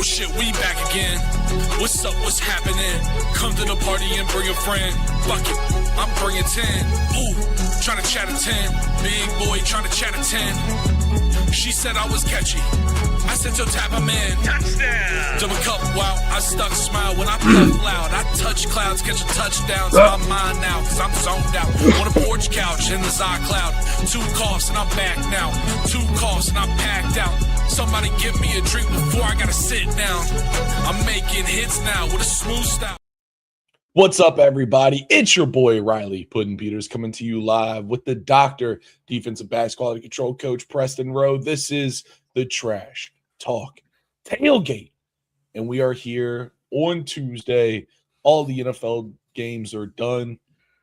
shit, we back again. What's up, what's happening? Come to the party and bring a friend. Fuck it, I'm bringing 10. Ooh, trying to chat a 10. Big boy trying to chat a 10. She said I was catchy. I said, yo, tap him in. Touchdown. Double cup, wow, I stuck smile when I puff loud. I touch clouds, catch a touchdown to my mind now, cause I'm zoned out. On a porch couch in the iCloud. 2 coughs and I'm back now. 2 coughs and I'm packed out. Somebody give me a drink before I gotta sit down. I'm making hits now with a smooth style. What's up, everybody? It's your boy, Riley Puddin Peters, coming to you live with the doctor, defensive backs quality control coach, Preston Rowe. This is the Trash Talk Tailgate, and we are here on Tuesday. All the NFL games are done.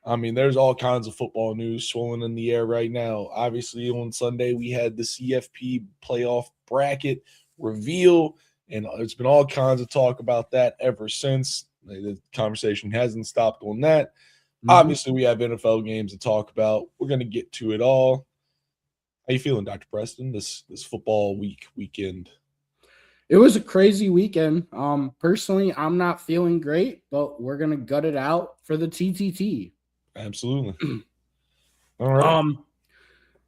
I mean, there's all kinds of football news swirling in the air right now. Obviously, on Sunday, we had the CFP playoff bracket reveal, and there's been all kinds of talk about that ever since. The conversation hasn't stopped on that. Obviously, we have NFL games to talk about. We're going to get to it all. How you feeling, Dr. Preston, this football weekend? It was a crazy weekend. Personally, I'm not feeling great, but we're going to gut it out for the TTT. Absolutely. All right.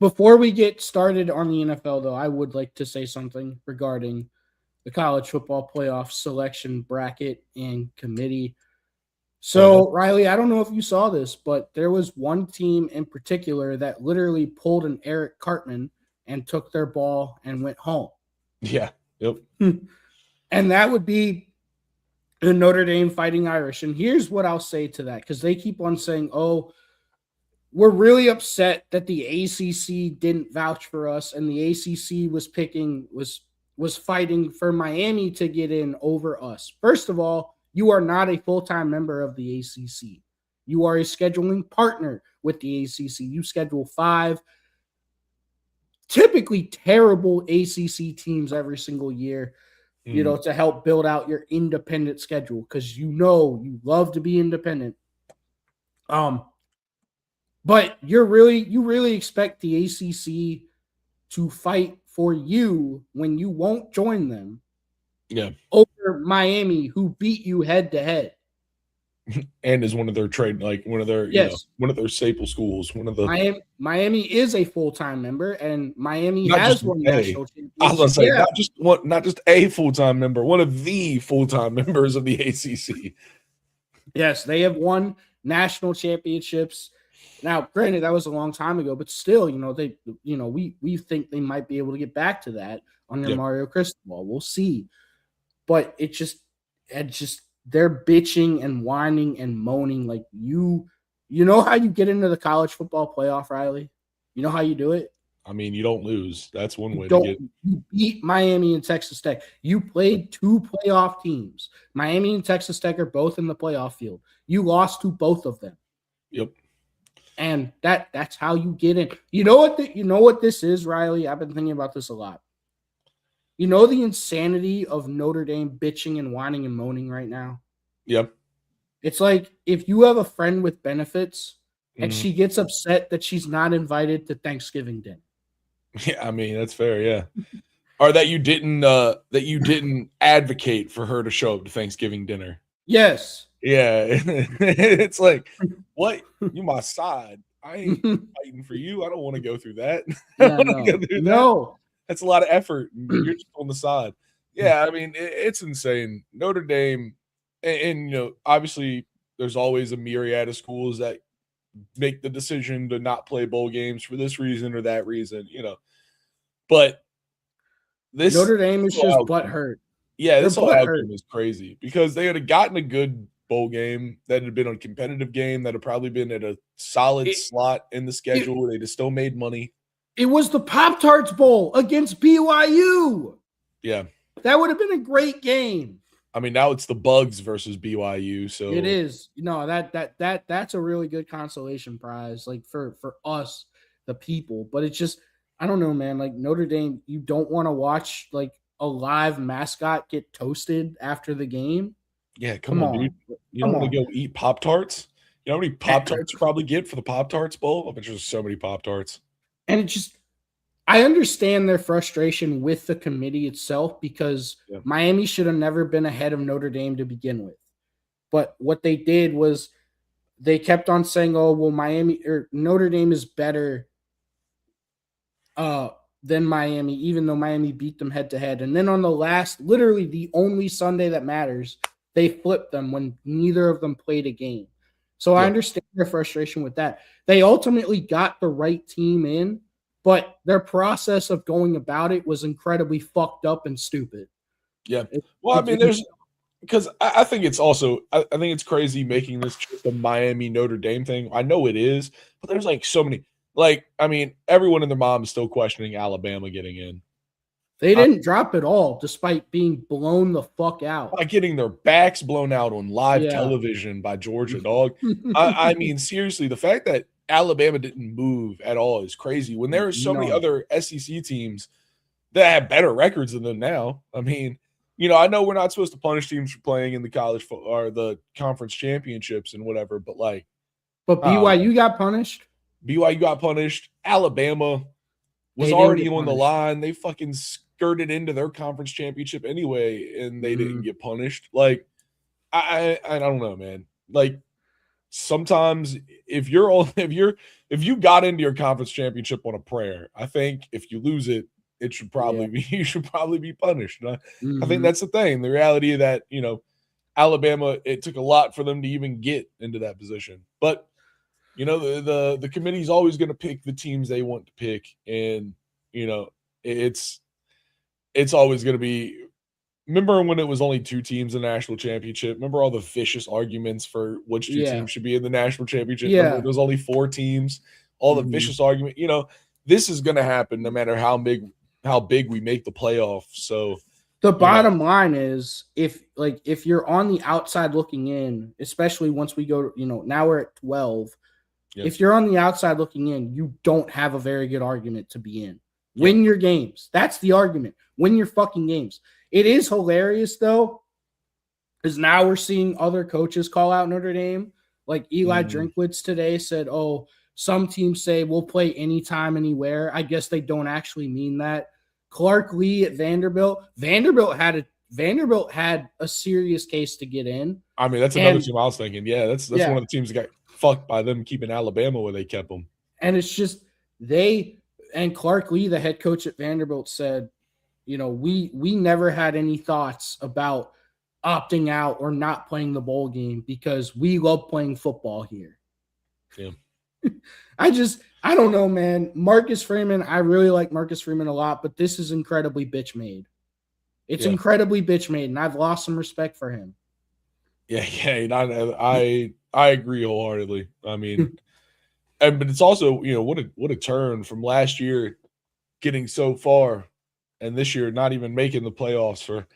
Before we get started on the NFL, though, I would like to say something regarding the college football playoff selection bracket and committee. So, Riley, I don't know if you saw this, but there was one team in particular that literally pulled an Eric Cartman and took their ball and went home. Yeah. Yep. And that would be the Notre Dame Fighting Irish. And here's what I'll say to that, because they keep on saying, oh, we're really upset that the ACC didn't vouch for us, and the ACC was fighting for Miami to get in over us. First of all, you are not a full-time member of the ACC. You are a scheduling partner with the ACC. You schedule 5 typically terrible ACC teams every single year, to help build out your independent schedule, because you love to be independent. But you really expect the ACC to fight for you when you won't join them. Yeah. Over Miami, who beat you head to head. And is one of their one of their staple schools. One of the Miami is a full-time member, and Miami has won national championship. I was going to say, not just a full-time member, one of the full-time members of the ACC. Yes, they have won national championships. Now, granted, that was a long time ago, but still, we think they might be able to get back to that on their Mario Cristobal. We'll see. But it just they're bitching and whining and moaning like you know how you get into the college football playoff, Riley? You know how you do it? I mean, you don't lose. That's one way to get. You beat Miami and Texas Tech. You played 2 playoff teams. Miami and Texas Tech are both in the playoff field. You lost to both of them. Yep. And that's how you get in. You know what this is, Riley? I've been thinking about this a lot. You know the insanity of Notre Dame bitching and whining and moaning right now? Yep. It's like if you have a friend with benefits and she gets upset that she's not invited to Thanksgiving dinner. Yeah, I mean, that's fair, yeah. Or that you didn't advocate for her to show up to Thanksgiving dinner. Yes. Yeah. It's like, what? You my side. I ain't fighting for you. I don't want to go through that. No. That's a lot of effort. You're just on the side. Yeah, I mean, it's insane. Notre Dame, and obviously there's always a myriad of schools that make the decision to not play bowl games for this reason or that reason, But this Notre Dame is just butthurt. Yeah, this whole outcome is crazy because they had gotten a good bowl game that had been a competitive game that had probably been at a solid slot in the schedule. They'd have still made money. It was the Pop-Tarts Bowl against BYU. Yeah. That would have been a great game. I mean, now it's the Bugs versus BYU. So it is. That's a really good consolation prize, like for us, the people. But it's just, I don't know, man. Like Notre Dame, you don't want to watch like a live mascot get toasted after the game. Yeah, come on, dude. You don't want to go eat Pop-Tarts? You know how many Pop-Tarts you probably get for the Pop-Tarts Bowl? I bet there's so many Pop-Tarts. And it just, I understand their frustration with the committee itself because Miami should have never been ahead of Notre Dame to begin with. But what they did was they kept on saying, "Oh, well, Notre Dame is better than Miami, even though Miami beat them head to head." And then on the literally the only Sunday that matters, they flipped them when neither of them played a game. So I understand their frustration with that. They ultimately got the right team in, but their process of going about it was incredibly fucked up and stupid. Yeah. Well, I mean, because I think it's also, I think it's crazy making this just a Miami Notre Dame thing. I know it is, but there's like so many, like, I mean, everyone and their mom is still questioning Alabama getting in. They didn't drop it all despite being blown the fuck out. By getting their backs blown out on live television by Georgia, dog. I mean, seriously, the fact that Alabama didn't move at all is crazy when there are so many other SEC teams that have better records than them now. I mean, you know, I know we're not supposed to punish teams for playing in the college or the conference championships and whatever, but like, but BYU got punished. BYU got punished. Alabama was already on the line. They fucking skirted into their conference championship anyway, and they didn't get punished. Like, I don't know, man. Like, sometimes if you got into your conference championship on a prayer, I think if you lose it, it should probably be you should probably be punished. I think that's the thing. The reality that, you know, Alabama, it took a lot for them to even get into that position. But you know, the committee's always going to pick the teams they want to pick, and you know, it's always going to be. Remember when it was only 2 teams in the national championship? Remember all the vicious arguments for which 2 teams should be in the national championship? Remember there was only 4 teams. All the vicious argument. You know, this is going to happen no matter how big we make the playoff. So the bottom line is, if you're on the outside looking in, especially once we go, you know, now we're at 12. If you're on the outside looking in, you don't have a very good argument to be in. Win your games. That's the argument. Win your fucking games. It is hilarious, though, because now we're seeing other coaches call out Notre Dame. Like Eli Drinkwitz today said, oh, some teams say we'll play anytime, anywhere. I guess they don't actually mean that. Clark Lee at Vanderbilt. Vanderbilt had a serious case to get in. I mean, that's another team I was thinking. Yeah, that's one of the teams that got fucked by them keeping Alabama where they kept them. And it's just Clark Lee, the head coach at Vanderbilt, said, you know, we never had any thoughts about opting out or not playing the bowl game because we love playing football here. Yeah. I don't know, man. Marcus Freeman, I really like Marcus Freeman a lot, but this is incredibly bitch made. It's incredibly bitch made, and I've lost some respect for him. Yeah, I agree wholeheartedly. I mean, but it's also, you know, what a turn from last year getting so far and this year not even making the playoffs for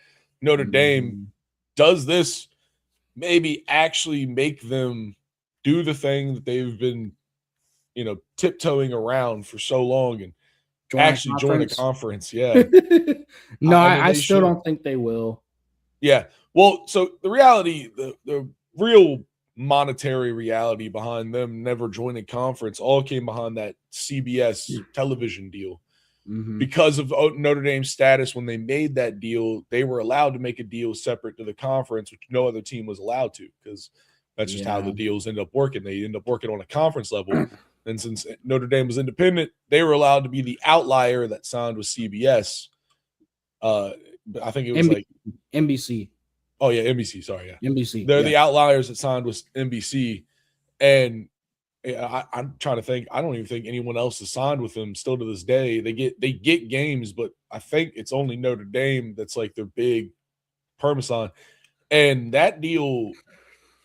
Notre Dame. Does this maybe actually make them do the thing that they've been, you know, tiptoeing around for so long and join a conference? Yeah. No, I still don't think they will. Yeah. Well, so the reality, the real monetary reality behind them never joining conference all came behind that CBS television deal. Because of Notre Dame's status, when they made that deal, they were allowed to make a deal separate to the conference, which no other team was allowed to, because that's just how the deals end up working. They end up working on a conference level. And since Notre Dame was independent, they were allowed to be the outlier that signed with CBS. I think it was like NBC. Oh, yeah, NBC. Sorry, yeah. NBC. They're the outliers that signed with NBC. And I'm trying to think. I don't even think anyone else has signed with them still to this day. They get games, but I think it's only Notre Dame that's like their big perma. And that deal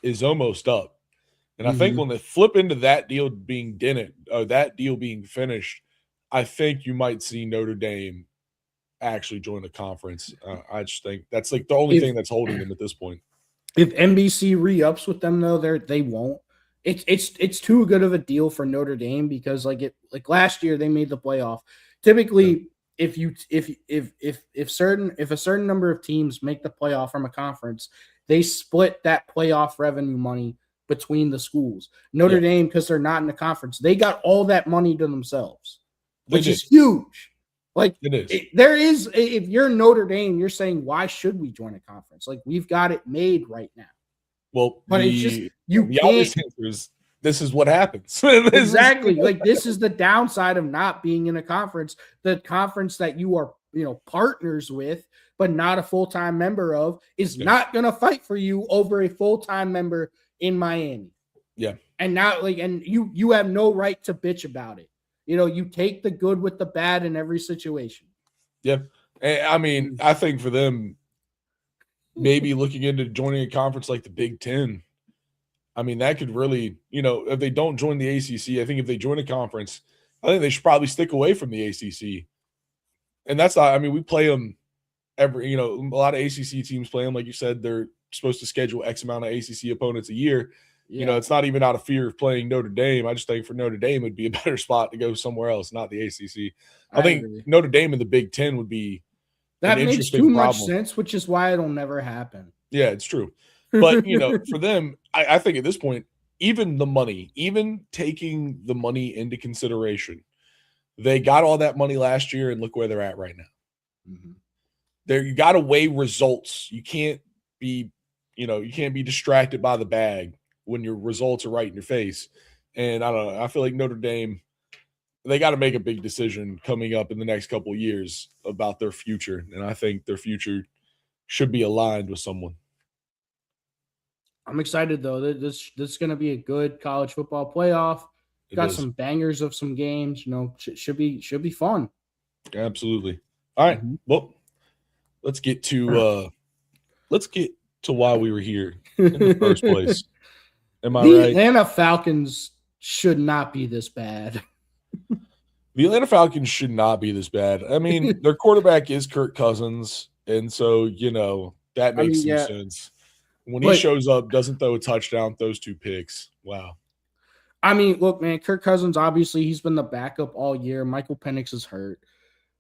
is almost up. And I think when they flip into that deal being finished, I think you might see Notre Dame actually join the conference. I just think that's like the only thing that's holding them at this point. If NBC re-ups with them, though, they won't. It's too good of a deal for Notre Dame because like last year they made the playoff. Typically, if a certain number of teams make the playoff from a conference, they split that playoff revenue money between the schools. Notre Dame, because they're not in the conference, they got all that money to themselves, which is huge. Like It is. there is, if you're Notre Dame, you're saying, why should we join a conference? Like we've got it made right now. Well, But it's just you the can't obvious answer is this is what happens. This is exactly what like this is the downside of not being in a conference, the conference that you are, partners with, but not a full-time member of, is not going to fight for you over a full-time member in Miami. Yeah. And now, and you have no right to bitch about it. You take the good with the bad in every situation. Yeah. I mean, I think for them, maybe looking into joining a conference like the Big Ten, I mean, that could really, if they don't join the ACC, I think if they join a conference, I think they should probably stick away from the ACC. And that's not, I mean, we play them every, a lot of ACC teams play them. Like you said, they're supposed to schedule X amount of ACC opponents a year. Yeah. It's not even out of fear of playing Notre Dame. I just think for Notre Dame, it'd be a better spot to go somewhere else, not the ACC. I think agree. Notre Dame in the Big Ten would be that an makes too problem. much sense, which is why it'll never happen. Yeah, it's true. But, for them, I think at this point, even the money, even taking the money into consideration, they got all that money last year and look where they're at right now. Mm-hmm. You got to weigh results. You can't be, you can't be distracted by the bag when your results are right in your face. And I don't know. I feel like Notre Dame, they got to make a big decision coming up in the next couple of years about their future. And I think their future should be aligned with someone. I'm excited though. This is going to be a good college football playoff. Got some bangers of some games. Should be fun. Absolutely. All right. Mm-hmm. Well, let's get to why we were here in the first place. Am I right? The Atlanta Falcons should not be this bad. The Atlanta Falcons should not be this bad. I mean, their quarterback is Kirk Cousins, and so that makes some sense. When he shows up, doesn't throw a touchdown, throws 2 picks. Wow. I mean, look, man, Kirk Cousins, obviously, he's been the backup all year. Michael Penix is hurt.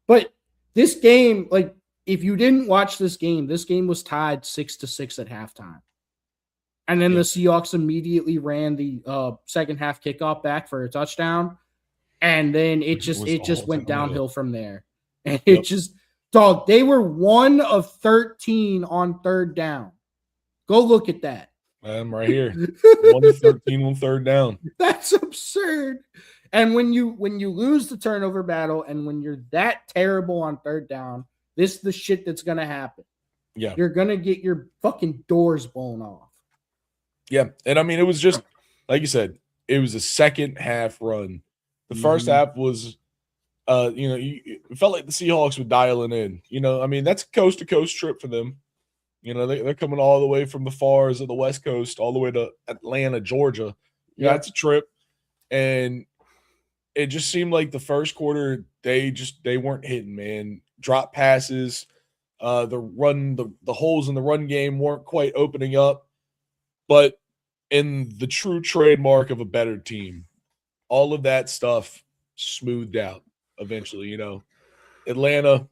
But this game, if you didn't watch this game was tied 6-6 at halftime. And then the Seahawks immediately ran the second half kickoff back for a touchdown. And then it just went downhill from there. And they were 1 of 13 on third down. Go look at that. I'm right here. 1 of 13 on third down. That's absurd. And when you lose the turnover battle and when you're that terrible on third down, this is the shit that's going to happen. Yeah. You're going to get your fucking doors blown off. Yeah. And I mean, it was just, like you said, it was a second half run. The first half was, it felt like the Seahawks were dialing in. I mean, that's a coast-to-coast trip for them. They're coming all the way from the fars of the West Coast all the way to Atlanta, Georgia. Yeah, it's a trip. And it just seemed like the first quarter, they weren't hitting, man. Drop passes, the holes in the run game weren't quite opening up. But in the true trademark of a better team, all of that stuff smoothed out eventually. Atlanta,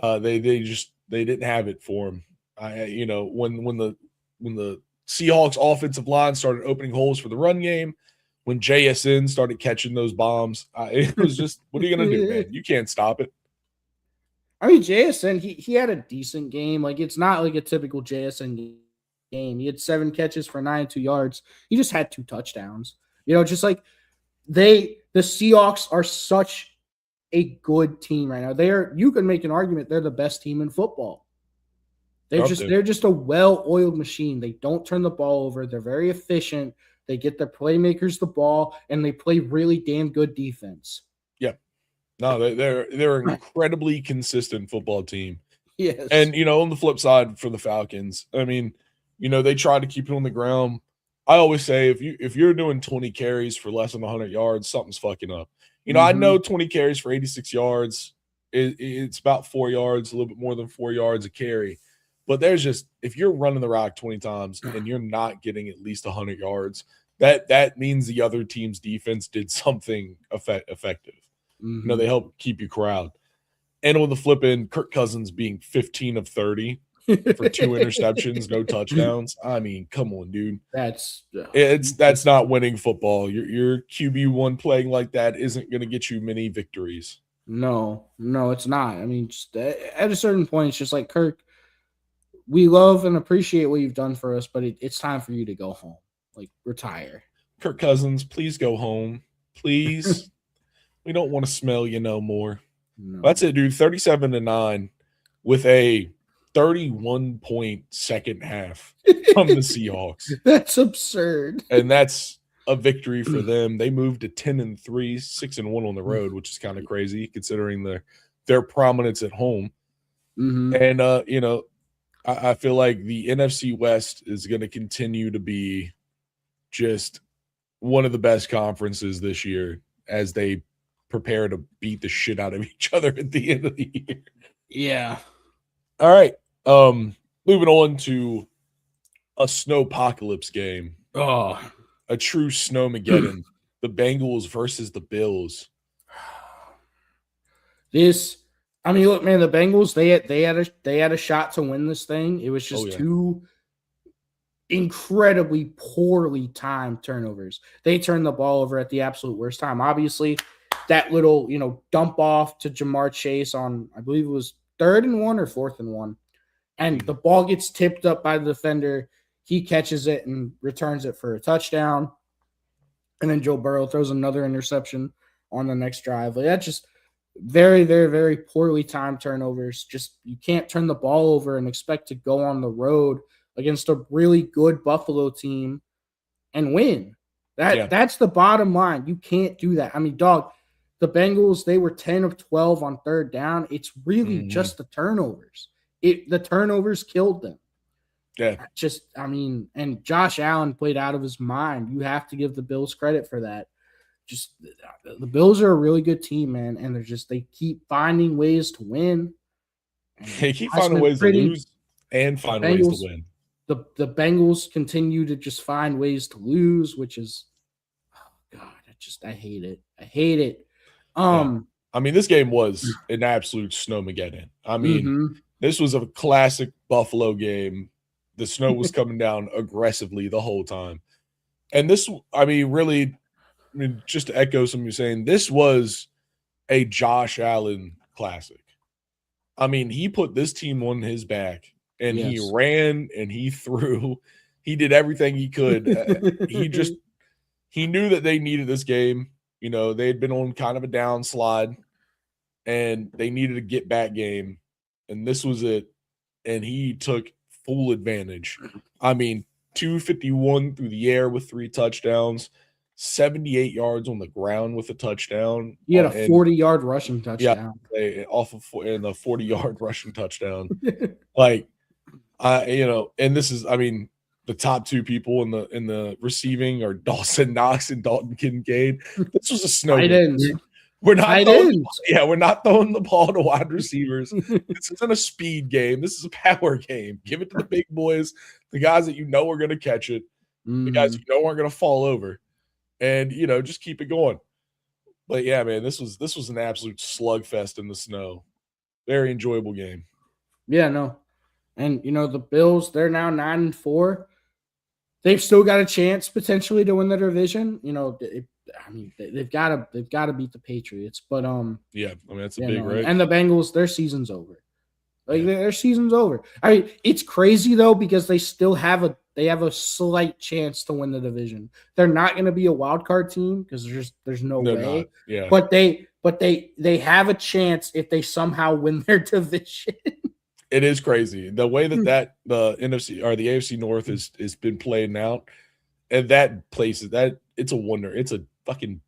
they didn't have it for them. When the Seahawks offensive line started opening holes for the run game, when JSN started catching those bombs, it was just, what are you going to do, man? You can't stop it. I mean, JSN, he had a decent game. It's not like a typical JSN game. He had 7 catches for 92 yards. He just had 2 touchdowns. Just like the Seahawks are such a good team right now. You can make an argument they're the best team in football. They're just a well-oiled machine. They don't turn the ball over. They're very efficient. They get their playmakers the ball, and they play really damn good defense. Yeah. No, they're an incredibly consistent football team. Yes. And, on the flip side for the Falcons, I mean, they try to keep it on the ground. I always say if you're doing 20 carries for less than 100 yards, something's fucking up. I know 20 carries for 86 yards, it's about 4 yards, a little bit more than 4 yards a carry. But there's just, if you're running the rock 20 times and you're not getting at least 100 yards, that means the other team's defense did something effective. Mm-hmm. They help keep you corralled. And on the flip end, Kirk Cousins being 15 of 30 for 2 interceptions, no touchdowns. I mean, come on, dude. That's not winning football. Your QB1 playing like that isn't going to get you many victories. No, it's not. I mean, just at a certain point, it's just like, Kirk, we love and appreciate what you've done for us, but it's time for you to go home. Like, retire. Kirk Cousins, please go home. Please. We don't want to smell you no more. No. That's it, dude. 37-9 with a 31-point second half from the Seahawks. That's absurd. And that's a victory for them. They moved to 10-3, 6-1 on the road, which is kind of crazy considering their prominence at home. Mm-hmm. And I feel like the NFC West is going to continue to be just one of the best conferences this year as they prepare to beat the shit out of each other at the end of the year. Yeah. All right. Moving on to a snowpocalypse game. Oh, A true snowmageddon. The Bengals versus the Bills. Look, man, the Bengals, they had a shot to win this thing. It was just two incredibly poorly timed turnovers. They turned the ball over at the absolute worst time. Obviously, that little, dump off to Jamar Chase on, I believe it was 3rd and 1 or 4th and 1. And the ball gets tipped up by the defender. He catches it and returns it for a touchdown. And then Joe Burrow throws another interception on the next drive. Like, that's just very, very, very poorly timed turnovers. Just, you can't turn the ball over and expect to go on the road against a really good Buffalo team and win. That's the bottom line. You can't do that. I mean, dog, the Bengals, they were 10 of 12 on 3rd down. It's really just the turnovers. The turnovers killed them. Yeah. And Josh Allen played out of his mind. You have to give the Bills credit for that. Just, the Bills are a really good team, man, and they keep finding ways to win. They keep finding ways to lose and find ways to win. The Bengals continue to just find ways to lose, which is, oh God, I hate it. I hate it. I mean, this game was an absolute snowmageddon. I mean, this was a classic Buffalo game. The snow was coming down aggressively the whole time. And this, really, just to echo something you're saying, this was a Josh Allen classic. I mean, he put this team on his back, and he ran and he threw. He did everything he could. He knew that they needed this game. They had been on kind of a downslide, and they needed a get-back game, and this was it. And he took full advantage. 251 through the air with 3 touchdowns, 78 yards on the ground with a touchdown. He had a 40-yard rushing touchdown. Yeah, off of a 40-yard rushing touchdown. And this is, the top 2 people in the receiving are Dawson Knox and Dalton Kincaid. This was a snow game. We're not throwing the ball to wide receivers. This isn't a speed game. This is a power game. Give it to the big boys, the guys that are going to catch it, the guys aren't going to fall over, and just keep it going. But yeah, man, this was an absolute slugfest in the snow. Very enjoyable game. Yeah, no, and the Bills, they're now 9-4. They've still got a chance potentially to win the division. They've got to beat the Patriots, but that's a big right. And the Bengals, their season's over. Their season's over. It's crazy though because they still have a slight chance to win the division. They're not going to be a wild card team because there's no way. Not. Yeah. But they have a chance if they somehow win their division. It is crazy the way that the NFC or the AFC North has been playing out, and that place it's a wonder. It's a fucking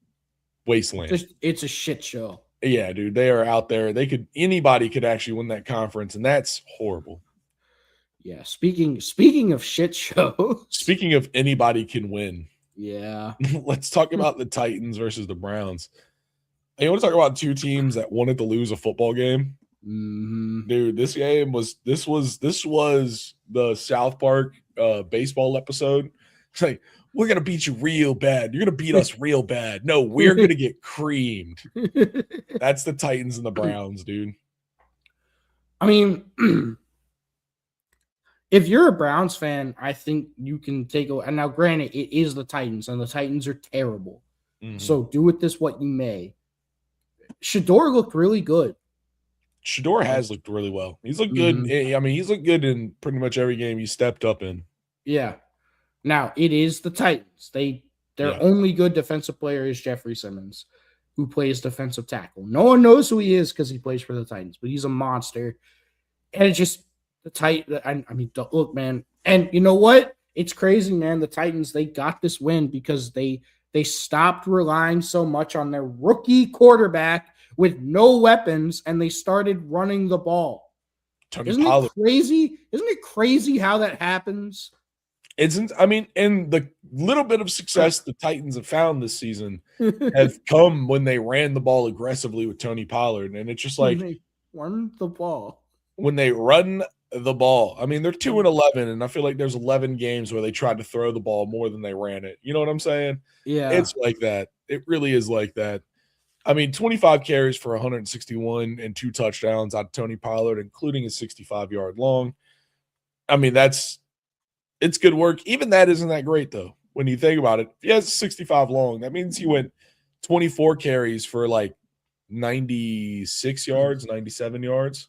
wasteland. It's a shit show. Yeah, dude, they are out there. Anybody could actually win that conference, and that's horrible. Yeah. Speaking of shit shows. Speaking of anybody can win. Yeah. Let's talk about the Titans versus the Browns. You want to talk about 2 teams that wanted to lose a football game? Mm-hmm. Dude, this was the South Park baseball episode. It's like, we're gonna beat you real bad. You're gonna beat us real bad. No, we're gonna get creamed. That's the Titans and the Browns, dude. If you're a Browns fan, I think you can take a. And now, granted, it is the Titans, and the Titans are terrible. Mm-hmm. So do with this what you may. Shador looked really good. Shador has looked really well. He's looked good. I mean, he's looked good in pretty much every game he stepped up in. Yeah. Now, it is the Titans. Their only good defensive player is Jeffrey Simmons, who plays defensive tackle. No one knows who he is because he plays for the Titans, but he's a monster. And it's just look, man. And you know what? It's crazy, man. The Titans, they got this win because they stopped relying so much on their rookie quarterback with no weapons, and they started running the ball. Isn't it crazy? Isn't it crazy how that happens? I mean, and the little bit of success the Titans have found this season have come when they ran the ball aggressively with Tony Pollard. And it's just like when they run the ball. When they run the ball. I mean, they're 2-11, and I feel like there's 11 games where they tried to throw the ball more than they ran it. You know what I'm saying? Yeah. It's like that. It really is like that. I mean, 25 carries for 161 and 2 touchdowns out of Tony Pollard, including a 65-yard long. I mean, it's good work. Even that isn't that great, though, when you think about it. If he has 65 long, that means he went 24 carries for like 96 yards, 97 yards.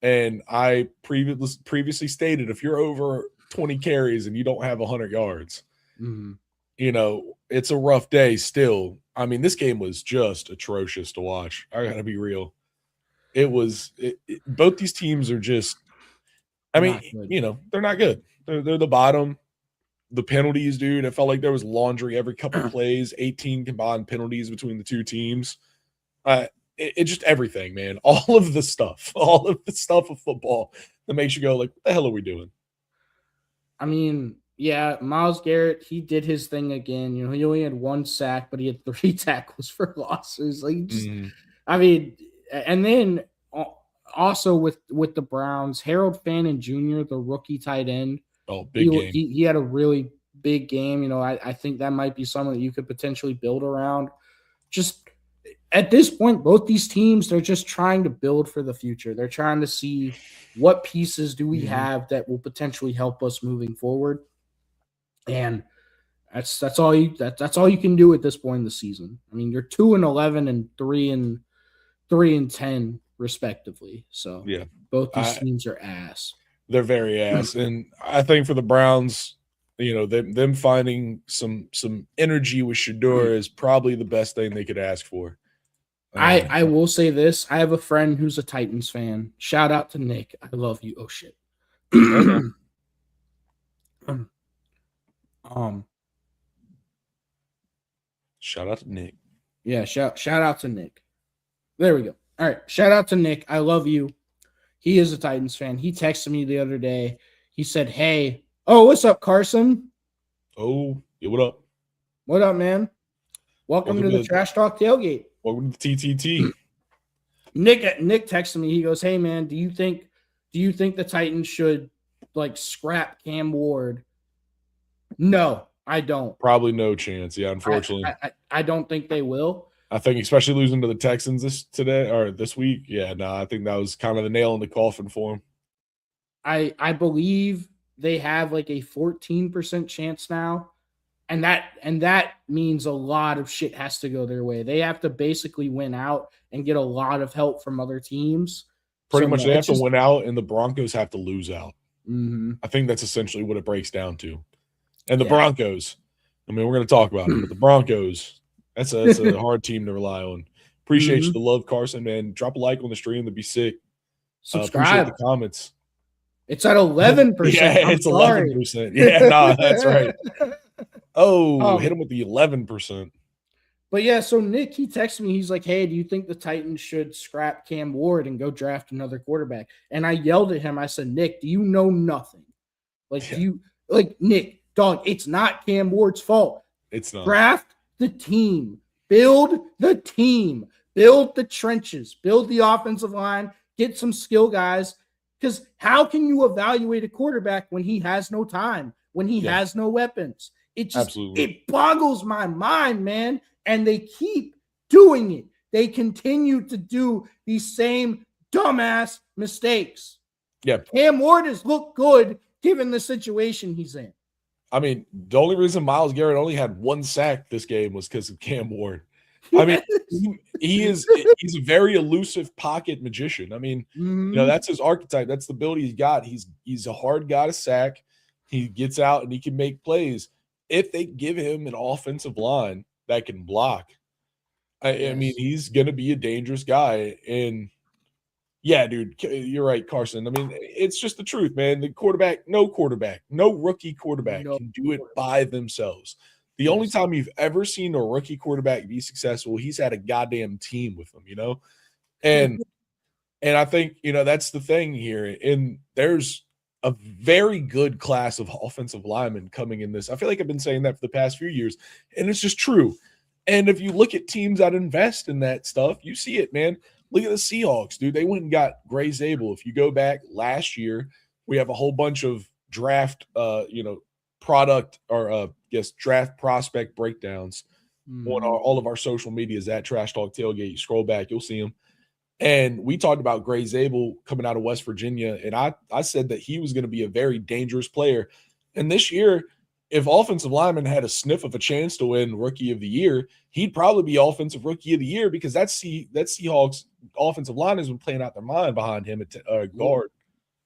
And I previously stated, if you're over 20 carries and you don't have 100 yards, you know, it's a rough day still. I mean, this game was just atrocious to watch. I got to be real. Both these teams are just, I mean, you know, they're not good. They're the bottom. The penalties, dude, it felt like there was laundry every couple plays, 18 combined penalties between the two teams. It's just everything, man. All of the stuff of football that makes you go like, what the hell are we doing? I mean, yeah, Myles Garrett, he did his thing again. You know, he only had 1 sack, but he had 3 tackles for losses. Like, I mean, and then also with the Browns, Harold Fannin Jr., the rookie tight end. Oh, big game. He had a really big game. You know, I think that might be something that you could potentially build around. Just at this point, both these teams, they're just trying to build for the future. They're trying to see what pieces do we have that will potentially help us moving forward. And that's all you can do at this point in the season. I mean, you're 2-11 and 3-10 respectively. So yeah, both these teams are ass. They're very ass. And I think for the Browns, you know, them finding some energy with Shador is probably the best thing they could ask for. I will say this. I have a friend who's a Titans fan. Shout out to Nick. I love you. Oh shit. Shout out to Nick. Yeah, shout out to Nick. There we go. All right. Shout out to Nick. I love you. He is a Titans fan. He texted me the other day. He said, "Hey, what's up, Carson? Oh, yeah, what up? What up, man? Welcome to the Trash Talk Tailgate. Welcome to TTT." Nick texted me. He goes, "Hey, man, do you think the Titans should like scrap Cam Ward?" No, I don't. Probably no chance. Yeah, unfortunately. I don't think they will. I think especially losing to the Texans this week. Yeah, no, I think that was kind of the nail in the coffin for him. I believe they have like a 14% chance now. And that means a lot of shit has to go their way. They have to basically win out and get a lot of help from other teams. Pretty much they have to win out and the Broncos have to lose out. Mm-hmm. I think that's essentially what it breaks down to. And the Broncos, I mean, we're going to talk about it, but the Broncos, that's a hard team to rely on. Appreciate you the love, Carson, man. Drop a like on the stream. That'd be sick. Subscribe. Appreciate the comments. It's at 11%. Yeah, it's 11%. Yeah, no, that's right. Hit him with the 11%. But yeah, so Nick, he texted me. He's like, "Hey, do you think the Titans should scrap Cam Ward and go draft another quarterback?" And I yelled at him. I said, "Nick, do you know nothing? Nick, dog, it's not Cam Ward's fault. It's not. Draft the team. Build the team. Build the trenches. Build the offensive line. Get some skill guys. Because how can you evaluate a quarterback when he has no time, when he has no weapons? It boggles my mind, man. And they keep doing it. They continue to do these same dumbass mistakes. Yeah. Cam Ward has looked good given the situation he's in. I mean, the only reason Myles Garrett only had 1 sack this game was because of Cam Ward. I mean, he's a very elusive pocket magician. I mean, that's his archetype. That's the ability he's got. He's a hard guy to sack. He gets out and he can make plays. If they give him an offensive line that can block, I mean, he's going to be a dangerous guy. And yeah, dude, you're right, Carson. I mean, it's just the truth, man. No rookie quarterback can do it by themselves. The only time you've ever seen a rookie quarterback be successful, he's had a goddamn team with him, And I think, that's the thing here. And there's a very good class of offensive linemen coming in this. I feel like I've been saying that for the past few years, and it's just true. And if you look at teams that invest in that stuff, you see it, man. Look at the Seahawks, dude. They went and got Gray Zabel. If you go back last year, we have a whole bunch of draft, product or draft prospect breakdowns on all of our social medias at Trash Talk Tailgate. You scroll back, you'll see them. And we talked about Gray Zabel coming out of West Virginia, and I said that he was going to be a very dangerous player. And this year, if offensive lineman had a sniff of a chance to win Rookie of the Year, he'd probably be Offensive Rookie of the Year because that Seahawks offensive line has been playing out their mind behind him at guard.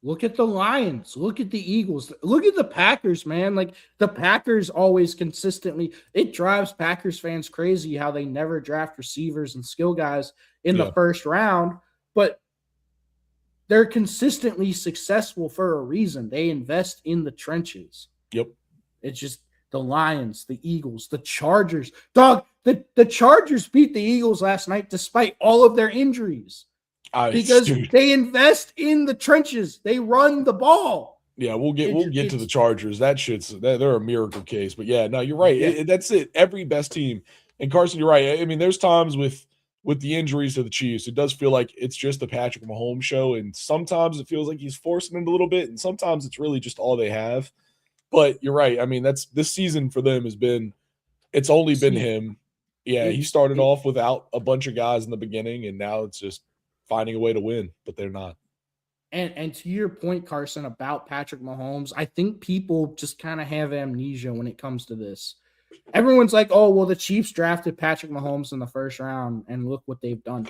Look at the Lions. Look at the Eagles. Look at the Packers, man. Like, the Packers always consistently – it drives Packers fans crazy how they never draft receivers and skill guys in the first round, but they're consistently successful for a reason. They invest in the trenches. Yep. It's just the Lions, the Eagles, the Chargers. Dog, the Chargers beat the Eagles last night despite all of their injuries. Because they invest in the trenches. They run the ball. Yeah, we'll get to the Chargers. They're a miracle case. But yeah, no, you're right. That's it. Every best team. And Carson, you're right. I mean, there's times with the injuries to the Chiefs, it does feel like it's just the Patrick Mahomes show. And sometimes it feels like he's forcing it a little bit. And sometimes it's really just all they have. But you're right. I mean, this season for them it's only been him. Yeah, he started off without a bunch of guys in the beginning, and now it's just finding a way to win, but they're not. And to your point, Carson, about Patrick Mahomes, I think people just kind of have amnesia when it comes to this. Everyone's like, oh, well, the Chiefs drafted Patrick Mahomes in the first round, and look what they've done.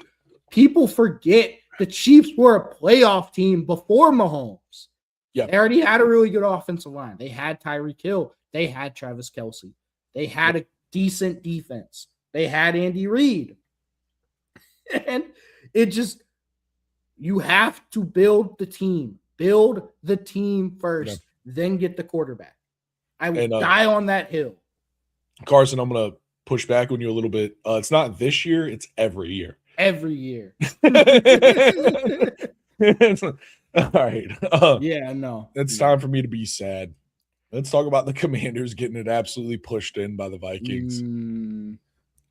People forget the Chiefs were a playoff team before Mahomes. Yeah. They already had a really good offensive line. They had Tyreek Hill. They had Travis Kelce. They had a decent defense. They had Andy Reid. And it just, you have to build the team. Build the team first, then get the quarterback. I would die on that hill. Carson, I'm going to push back on you a little bit. It's not this year, it's every year. Every year. All right. No. It's time for me to be sad. Let's talk about the Commanders getting it absolutely pushed in by the Vikings.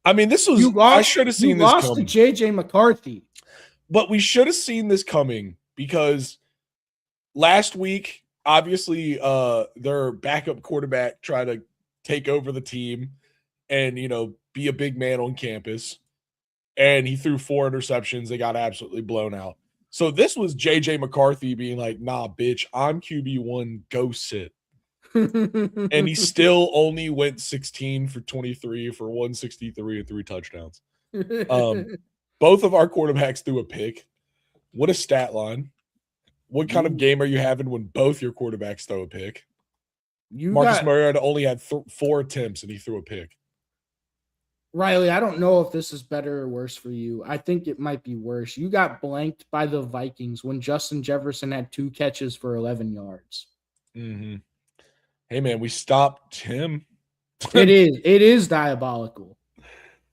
I mean, I should have seen this coming. You lost to J.J. McCarthy. But we should have seen this coming because last week, obviously, their backup quarterback tried to take over the team and, be a big man on campus. And he threw 4 interceptions. They got absolutely blown out. So this was J.J. McCarthy being like, nah, bitch, I'm QB1, go sit. And he still only went 16 for 23 for 163 and 3 touchdowns. Both of our quarterbacks threw a pick. What a stat line. What kind of game are you having when both your quarterbacks throw a pick? Marcus Mariota only had 4 attempts and he threw a pick. Riley, I don't know if this is better or worse for you. I think it might be worse. You got blanked by the Vikings when Justin Jefferson had 2 catches for 11 yards. Mm-hmm. Hey, man, we stopped him. It is diabolical.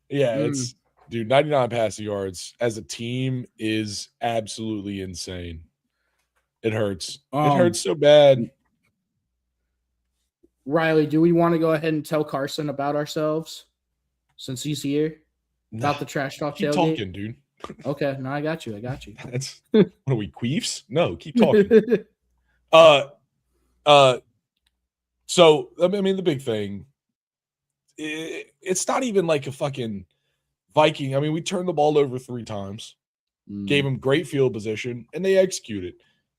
Yeah, it's – dude, 99 passing yards as a team is absolutely insane. It hurts. It hurts so bad. Riley, do we want to go ahead and tell Carson about ourselves since he's here? About the Trash Talk Keep tailgate? talking, dude. Okay, no, I got you. That's what are we, queefs? No, keep talking. So, I mean, the big thing, it's not even like a fucking Viking. I mean, we turned the ball over 3 times, gave them great field position, and they executed.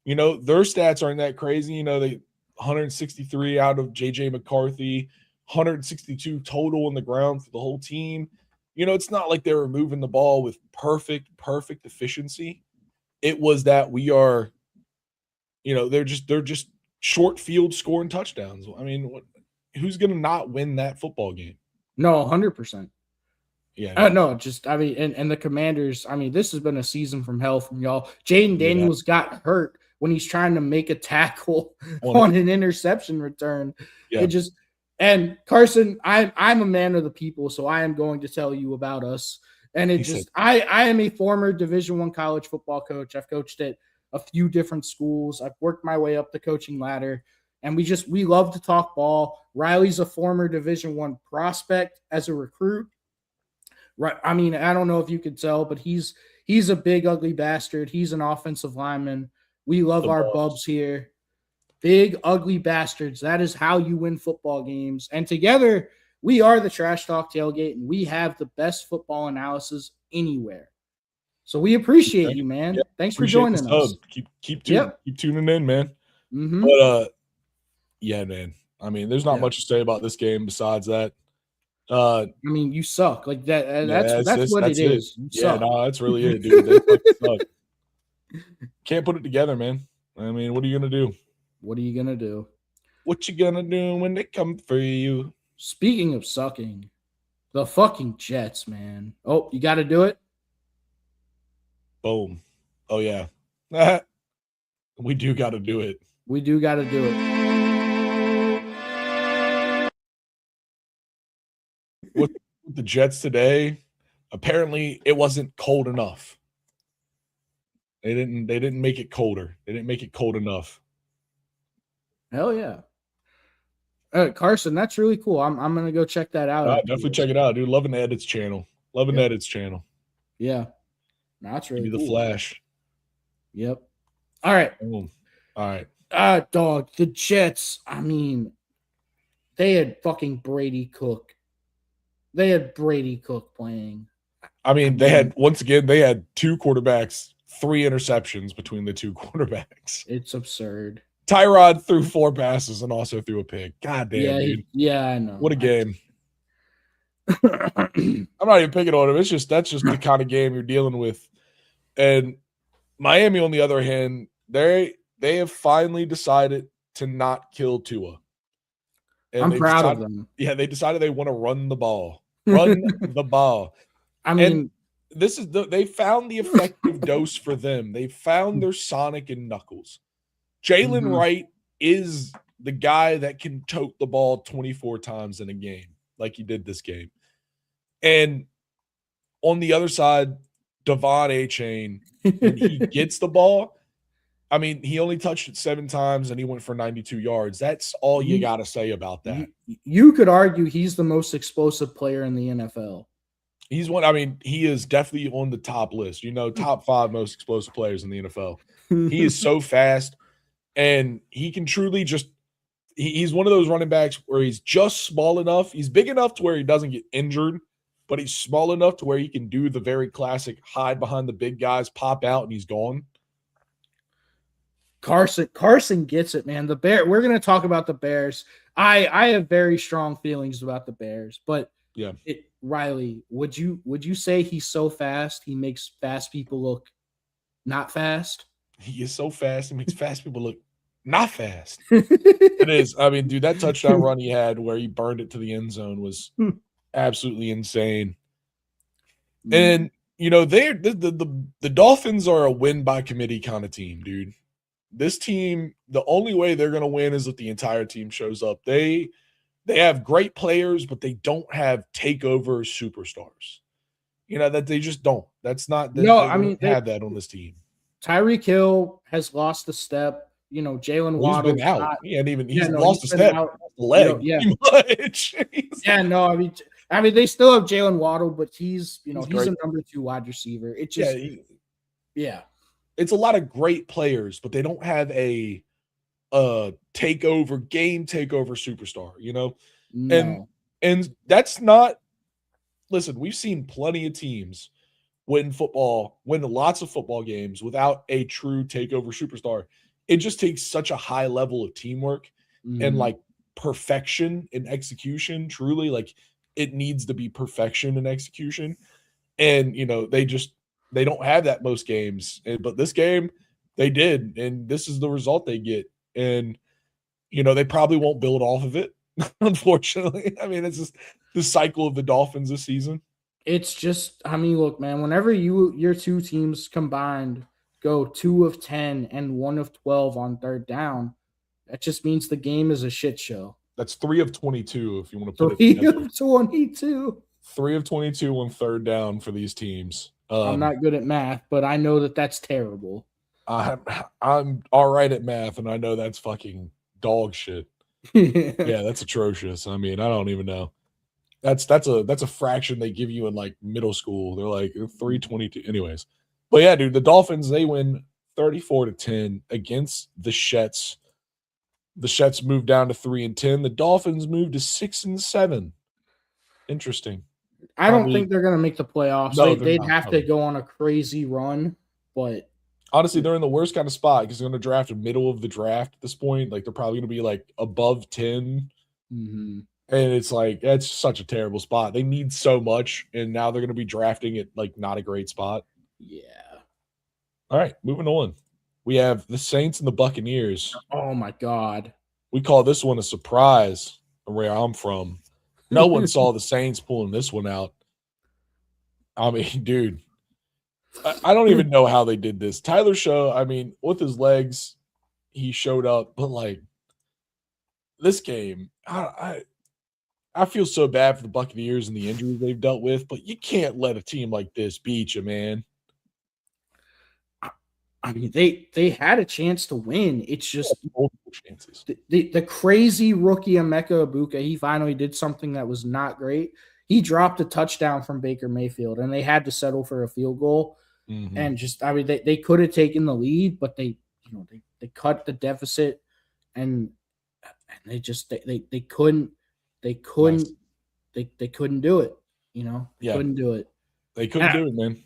Their stats aren't that crazy. They 163 out of J.J. McCarthy, 162 total on the ground for the whole team. it's not like they were moving the ball with perfect efficiency. It was that we are, they're just short field scoring touchdowns. I mean, who's going to not win that football game? No, 100%. Yeah. No, just, I mean, and the Commanders, I mean, this has been a season from hell from y'all. Jaden Daniels got hurt when he's trying to make a tackle on an interception return. Yeah. It just, and Carson, I'm a man of the people, so I am going to tell you about us. And I am a former Division I college football coach. I've coached at a few different schools. I've worked my way up the coaching ladder, and we love to talk ball. Riley's a former Division I prospect as a recruit. Right. I mean, I don't know if you could tell, but he's a big, ugly bastard. He's an offensive lineman. We love our bubs here. Big, ugly bastards. That is how you win football games. And together, we are the Trash Talk Tailgate, and we have the best football analysis anywhere. So we appreciate you, man. Yeah, thanks for joining us. Keep tuning in, man. Mm-hmm. But yeah, man. I mean, there's not much to say about this game besides that. I mean, you suck. Like that. That's what it is. Yeah, no, that's really it, dude. They fucking suck. Can't put it together, man. I mean, what are you gonna do? What are you gonna do? What you gonna do when they come for you? Speaking of sucking, the fucking Jets, man. Oh, you got to do it. Boom. Oh yeah. We do got to do it. We do got to do it. With the Jets today, apparently it wasn't cold enough. They didn't make it colder. They didn't make it cold enough. Hell yeah. Carson, that's really cool. I'm gonna go check that out. Definitely check it out, dude. Loving the Edits channel. Loving the Edits channel. Yeah. That's really Give me the flash. Yep. All right. Boom. All right. Dog, the Jets, I mean, they had fucking Brady Cook. They had Brady Cook playing. I mean, they had 2 quarterbacks, 3 interceptions between the 2 quarterbacks. It's absurd. Tyrod threw 4 passes and also threw a pick. God damn, dude. Yeah, I know. What a game. I'm not even picking on him. That's just the kind of game you're dealing with. And Miami, on the other hand, they have finally decided to not kill Tua. And I'm proud of them. Yeah, they decided they want to run the ball. Run the ball. I mean, and they found the effective dose for them. They found their Sonic and Knuckles. Jalen Wright is the guy that can tote the ball 24 times in a game, like he did this game. And on the other side, Devon A-Chain, when he gets the ball, I mean, he only touched it 7 times and he went for 92 yards. That's all you got to say about that. You could argue he's the most explosive player in the NFL. He's one. I mean, he is definitely on the top list. Top 5 most explosive players in the NFL. He is so fast, and he can truly he's one of those running backs where he's just small enough. He's big enough to where he doesn't get injured, but he's small enough to where he can do the very classic hide behind the big guys, pop out, and he's gone. Carson gets it, man. We're going to talk about the Bears. I have very strong feelings about the Bears, but yeah. Riley, would you say he's so fast he makes fast people look not fast? He is so fast he makes fast people look not fast. It is. I mean, dude, that touchdown run he had where he burned it to the end zone was absolutely insane. And the Dolphins are a win by committee kind of team, dude. This team, the only way they're going to win is if the entire team shows up. They have great players, but they don't have takeover superstars. That they just don't. That's not. They have that on this team. Tyreek Hill has lost a step. Jalen Waddle. He's been out. He's lost a step. Leg. Much. I mean, they still have Jalen Waddle, but he's a number 2 wide receiver. It just, it's a lot of great players, but they don't have a game takeover superstar, No. And that's not. Listen, we've seen plenty of teams win lots of football games without a true takeover superstar. It just takes such a high level of teamwork and like perfection and execution. Truly, like it needs to be perfection and execution. And, they don't have that most games. But this game, they did. And this is the result they get. And, they probably won't build off of it, unfortunately. I mean, it's just the cycle of the Dolphins this season. It's just, I mean, look, man, whenever your two teams combined go 2 of 10 and 1 of 12 on third down, that just means the game is a shit show. That's 3 of 22 if you want to put it. 3 of 22. 3 of 22 on third down for these teams. I'm not good at math, but I know that that's terrible. I'm all right at math, and I know that's fucking dog shit. Yeah, that's atrocious. I mean, I don't even know. That's a fraction they give you in like middle school. They're like 322. Anyways. But yeah, dude, the Dolphins, they win 34-10 against the Jets. The Jets moved down to 3-10. The Dolphins moved to 6-7. Interesting. I don't think they're gonna make the playoffs. No, they'd have to go on a crazy run, but honestly, they're in the worst kind of spot because they're going to draft in the middle of the draft at this point. Like, they're probably going to be like above 10. Mm-hmm. And it's like, that's such a terrible spot. They need so much, and now they're going to be drafting at like not a great spot. Yeah. All right, moving on. We have the Saints and the Buccaneers. Oh my God. We call this one a surprise where I'm from. No one saw the Saints pulling this one out. I mean, dude, I don't even know how they did this. Tyler Show, I mean, with his legs, he showed up, but like this game, I feel so bad for the Buccaneers and the injuries they've dealt with, but you can't let a team like this beat you, man. I mean, they had a chance to win. It's just multiple chances. The crazy rookie Emeka Ibuka, he finally did something that was not great. He dropped a touchdown from Baker Mayfield, and they had to settle for a field goal. Mm-hmm. And just, I mean, they could have taken the lead, but they cut the deficit, and they just they couldn't do it. Couldn't do it. They couldn't do it, man.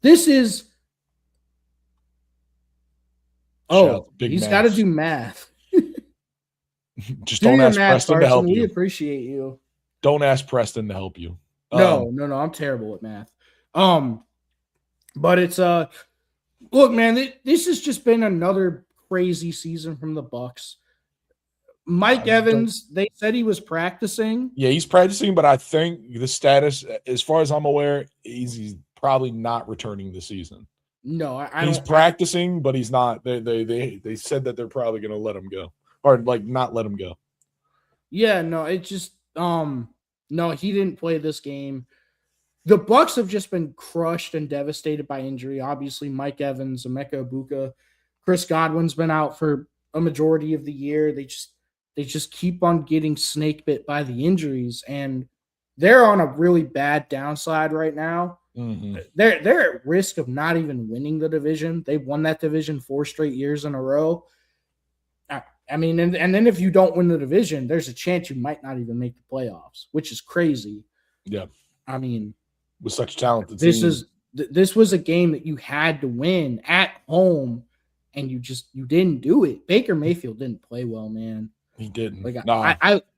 This is. He's got to do math. Just don't ask Preston to help you. We appreciate you. Don't ask Preston to help you. No, I'm terrible at math. But it's look, man, this has just been another crazy season from the Bucs. Mike Evans, they said he was practicing. Yeah, he's practicing, but I think the status, as far as I'm aware, he's probably not returning this season. No, he's practicing, but he's not. They said that they're probably going to let him go, or like not let him go. Yeah, no, it just no, he didn't play this game. The Bucs have just been crushed and devastated by injury. Obviously, Mike Evans, Emeka Ibuka, Chris Godwin's been out for a majority of the year. They just keep on getting snake bit by the injuries, and they're on a really bad downslide right now. Mm-hmm. They're at risk of not even winning the division. They've won that division 4 straight years in a row. I mean, and then if you don't win the division, there's a chance you might not even make the playoffs, which is crazy. Yeah. I mean, with such talented team. This was a game that you had to win at home, and you didn't do it. Baker Mayfield didn't play well, man. He didn't. Like,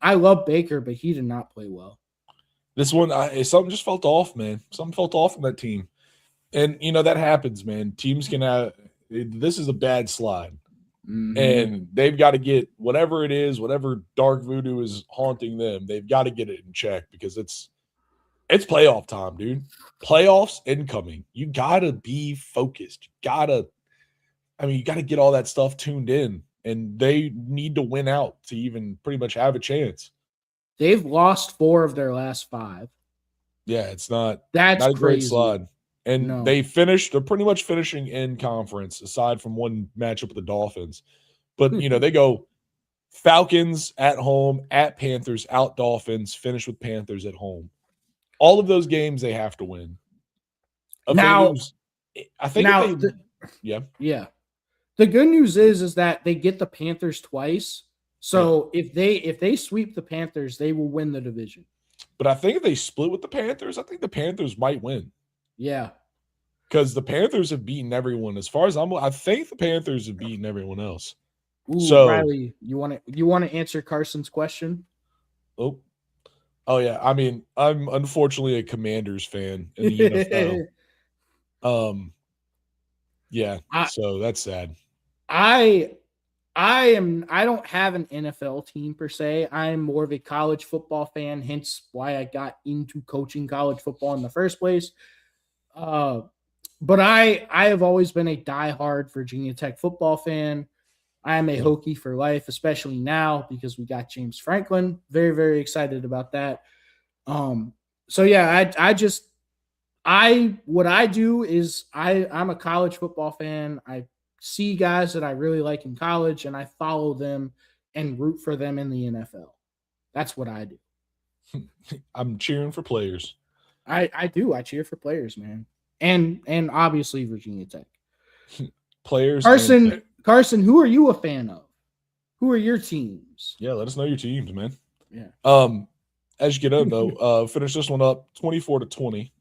I love Baker, but he did not play well. This one, something just felt off, man. Something felt off in that team. And, that happens, man. Teams can have – this is a bad slide. Mm-hmm. And they've got to get whatever it is, whatever dark voodoo is haunting them, they've got to get it in check because it's playoff time, dude. Playoffs incoming. You got to be focused. You got to get all that stuff tuned in. And they need to win out to even pretty much have a chance. They've lost 4 of their last 5. Yeah, it's not that's not a great crazy. slide. And they're pretty much finishing in conference aside from one matchup with the Dolphins. But, they go Falcons at home, at Panthers, out Dolphins, finish with Panthers at home. All of those games they have to win. Yeah. The good news is that they get the Panthers twice. So if they sweep the Panthers, they will win the division. But I think if they split with the Panthers, I think the Panthers might win. Yeah. Because the Panthers have beaten everyone. As far as I think the Panthers have beaten everyone else. Ooh, so Riley, you want to answer Carson's question? Oh. Oh yeah, I mean, I'm unfortunately a Commanders fan in the NFL. Yeah, I so that's sad. I I don't have an NFL team per se. I'm more of a college football fan, hence why I got into coaching college football in the first place. Uh, but I have always been a diehard Virginia Tech football fan. I am a Yeah. Hokie for life, especially now because we got James Franklin. Very, very excited about that. Um, so yeah, I just what I do is I'm a college football fan. I see guys that I really like in college and I follow them and root for them in the NFL. That's what I do. I'm cheering for players. I do. I cheer for players, man. And obviously Virginia Tech. Players and Carson, who are you a fan of? Who are your teams? yeah, let us know your teams, man. Yeah. As you get on though, finish this one up 24-20.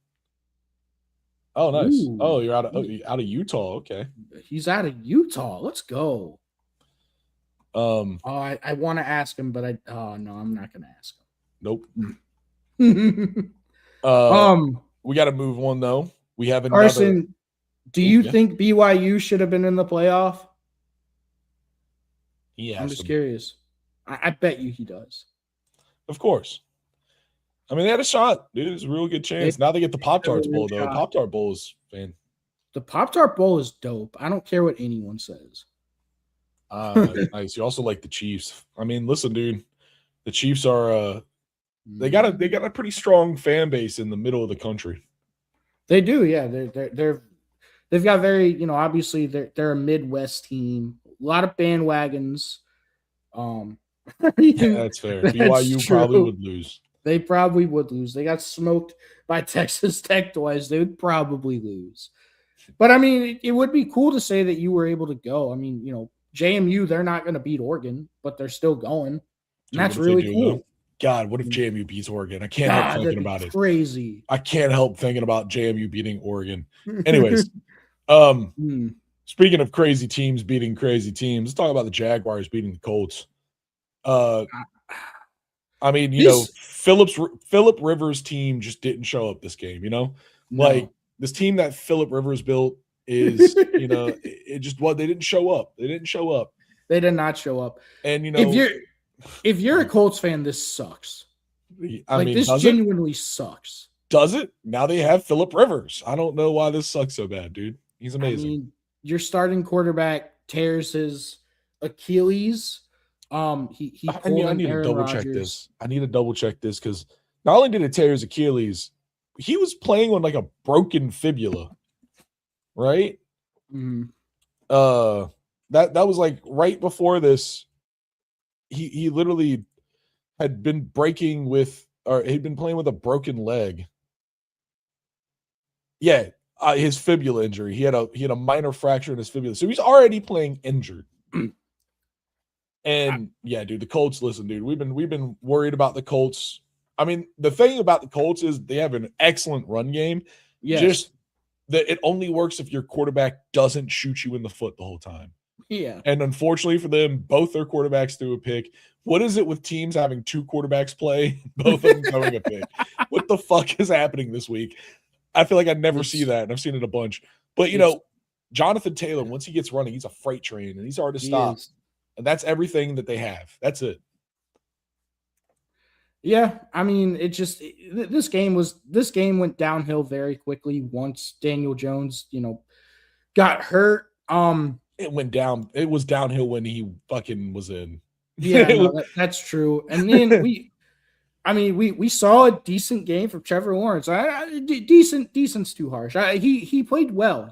Oh, nice. Ooh. Oh, you're out of Utah. Okay. He's out of Utah. Let's go. I want to ask him, but no, I'm not gonna ask Nope. him. We got to move on though. We have another. Carson, do you think BYU should have been in the playoff? Yeah, I'm just curious. I bet you he does. Of course. I mean, they had a shot, dude. It's a real good chance. Now they get the Pop-Tarts Bowl, though. Pop-Tart Bowl is fan. The Pop-Tart Bowl is dope. I don't care what anyone says. Nice. You also like the Chiefs. I mean, listen, dude. The Chiefs are they got a pretty strong fan base in the middle of the country. They do, yeah. They've got very, obviously they're a Midwest team. A lot of bandwagons. Yeah, that's fair. BYU probably would lose. They probably would lose. They got smoked by Texas Tech twice. They would probably lose. But I mean, it would be cool to say that you were able to go. I mean, JMU, they're not going to beat Oregon, but they're still going. And Dude, that's really cool. Though? God, what if JMU beats Oregon? I can't help thinking about it. Crazy. I can't help thinking about JMU beating Oregon. Anyways, speaking of crazy teams beating crazy teams, let's talk about the Jaguars beating the Colts. I mean, Phillip Rivers' team just didn't show up this game, No. Like this team that Phillip Rivers built is, it just they didn't show up. They didn't show up. They did not show up. And if you're a Colts fan, this sucks. I mean, this genuinely sucks. Does it? Now they have Phillip Rivers. I don't know why this sucks so bad, dude. He's amazing. I mean, your starting quarterback tears his Achilles. I need to double check this. I need to double check this because not only did it tear his Achilles, he was playing on like a broken fibula, right? Mm-hmm. That was like right before this. He literally had been playing with a broken leg. Yeah, his fibula injury. He had a minor fracture in his fibula, so he's already playing injured. And yeah, dude, the Colts. Listen, dude, we've been worried about the Colts. I mean, the thing about the Colts is they have an excellent run game. Yes. Just that it only works if your quarterback doesn't shoot you in the foot the whole time. Yeah. And unfortunately for them, both their quarterbacks threw a pick. What is it with teams having two quarterbacks play, both of them throwing a pick? What the fuck is happening this week? I feel like I never see that, and I've seen it a bunch. But Jonathan Taylor, once he gets running, he's a freight train, and he's hard to stop. And that's everything that they have. That's it. Yeah, I mean, this game went downhill very quickly once Daniel Jones, got hurt. It went down. It was downhill when he fucking was in. Yeah, that's true. And then we saw a decent game from Trevor Lawrence. Decent's too harsh. He played well.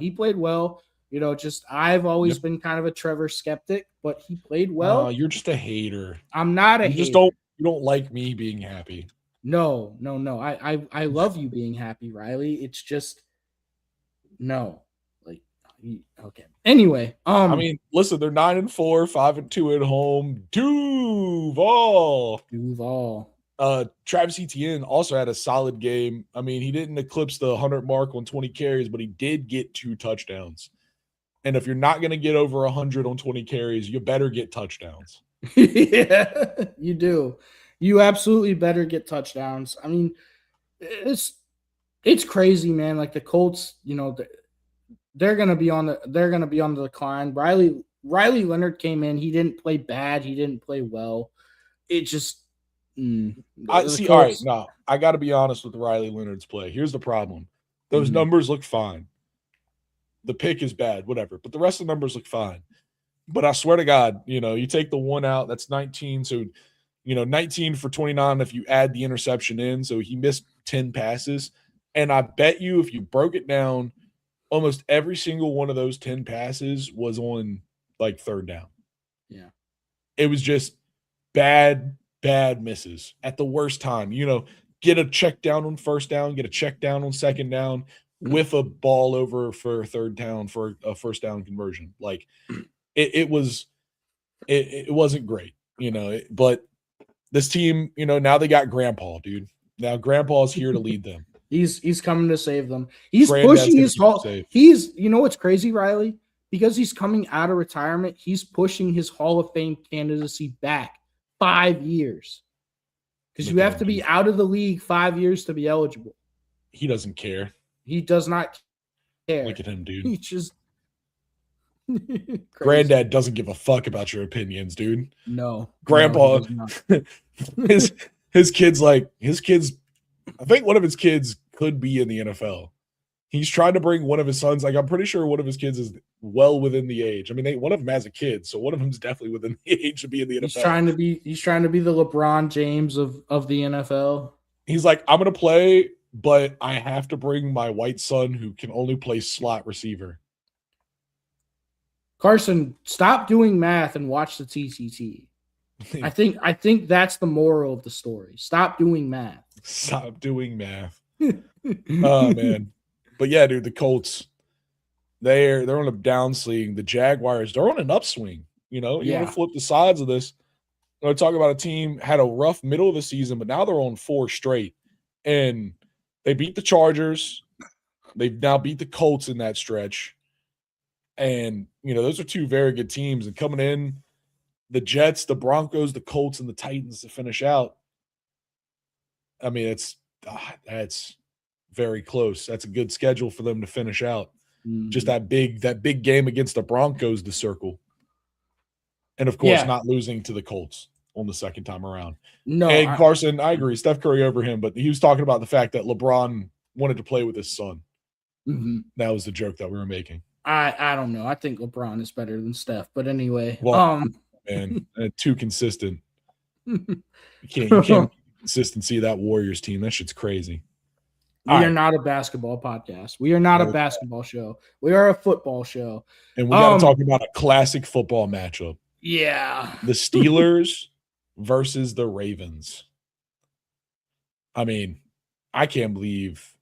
I've always been kind of a Trevor skeptic, but he played well. You're just a hater. I'm not a hater. You don't like me being happy. No. I love you being happy, Riley. It's just no. Okay. Anyway, I mean, listen, they're 9-4, 5-2 at home. Duval. Travis Etienne also had a solid game. I mean, he didn't eclipse the 100 mark on 20 carries, but he did get 2 touchdowns. And if you're not going to get over 100 on 20 carries, you better get touchdowns. Yeah, you do. You absolutely better get touchdowns. I mean, it's crazy, man. Like the Colts, they're gonna be on the decline. Riley Leonard came in. He didn't play bad. He didn't play well. It just I see. All right, no, I got to be honest with Riley Leonard's play. Here's the problem: those numbers look fine. The pick is bad, whatever, but the rest of the numbers look fine. But I swear to God, you take the one out, that's 19. So, 19 for 29 if you add the interception in. So he missed 10 passes. And I bet you if you broke it down, almost every single one of those 10 passes was on like third down. Yeah. It was just bad misses at the worst time. Get a check down on first down, get a check down on second down, with a ball over for a third down for a first down conversion. Like it wasn't great, but this team, now they got Grandpa, dude. Now Grandpa's here to lead them. He's coming to save them. He's pushing his Hall. What's crazy, Riley? Because he's coming out of retirement, he's pushing his Hall of Fame candidacy back 5 years. Because you have to be out of the league 5 years to be eligible. He doesn't care. He does not care. Look at him, dude. He just Granddad doesn't give a fuck about your opinions, dude. No. Grandpa, his kids, I think one of his kids could be in the NFL. He's trying to bring one of his sons. I'm pretty sure one of his kids is well within the age. I mean, one of them has a kid, so one of them is definitely within the age to be in the NFL. He's trying to be the LeBron James of the NFL. He's like, I'm gonna play, but I have to bring my white son who can only play slot receiver. Carson, stop doing math and watch the TCT. I think that's the moral of the story. Stop doing math. Stop doing math. Oh man. But yeah, dude, the Colts, they're on a downswing. The Jaguars, they're on an upswing. You want to flip the sides of this. I talk about a team had a rough middle of the season, but now they're on 4 straight. And they beat the Chargers. They've now beat the Colts in that stretch. And, those are 2 very good teams. And coming in, the Jets, the Broncos, the Colts, and the Titans to finish out. I mean, that's very close. That's a good schedule for them to finish out. Just that big game against the Broncos to circle. And, of course, not losing to the Colts on the second time around. No. And Carson, I agree. Steph Curry over him, but he was talking about the fact that LeBron wanted to play with his son. Mm-hmm. That was the joke that we were making. I don't know. I think LeBron is better than Steph, but anyway. Well, man, too consistent. You can't consistency of that Warriors team. That shit's crazy. We are not a basketball podcast. We are not a basketball show. We are a football show. And we got to talk about a classic football matchup. Yeah. The Steelers versus the Ravens. I mean, I can't believe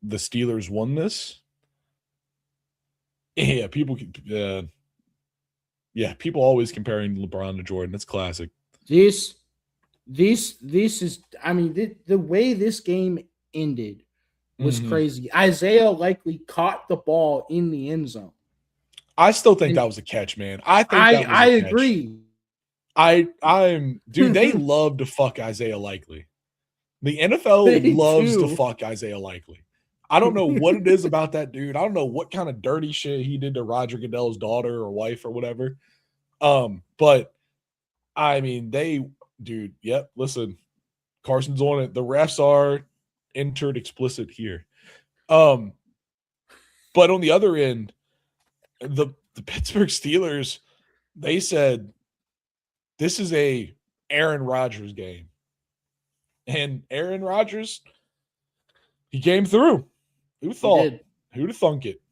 the Steelers won this. Yeah, people always comparing LeBron to Jordan. That's classic. This is, I mean, the way this game ended was crazy. Isaiah likely caught the ball in the end zone. I still think that was a catch, man. I agree. Dude, they love to fuck Isaiah Likely. The NFL loves to fuck Isaiah Likely. I don't know what it is about that dude. I don't know what kind of dirty shit he did to Roger Goodell's daughter or wife or whatever. But I mean, listen, Carson's on it. The refs are entered explicit here. But on the other end, the Pittsburgh Steelers, they said this is a Aaron Rodgers game. And Aaron Rodgers, he came through. Who'd have thunk it?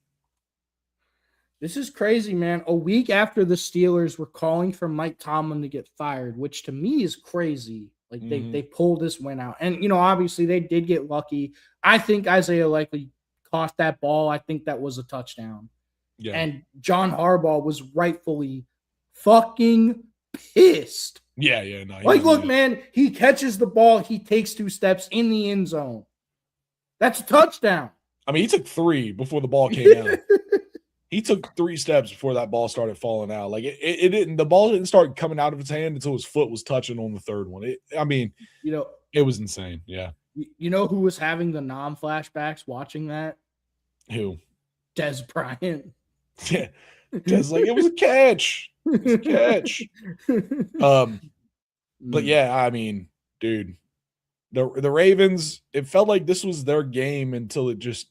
This is crazy, man. A week after the Steelers were calling for Mike Tomlin to get fired, which to me is crazy. Like they pulled this win out. And, obviously they did get lucky. I think Isaiah Likely caught that ball. I think that was a touchdown. Yeah. And John Harbaugh was rightfully fucking pissed. Yeah. No, look, man, he catches the ball. He takes 2 steps in the end zone. That's a touchdown. I mean, he took 3 before the ball came out. He took 3 steps before that ball started falling out. Like it didn't. The ball didn't start coming out of his hand until his foot was touching on the third one. It was insane. Yeah. You know who was having the non-flashbacks watching that? Who? Des Bryant. Yeah. Just like it was a catch. It was a catch. But yeah, I mean, dude, the Ravens, it felt like this was their game until it just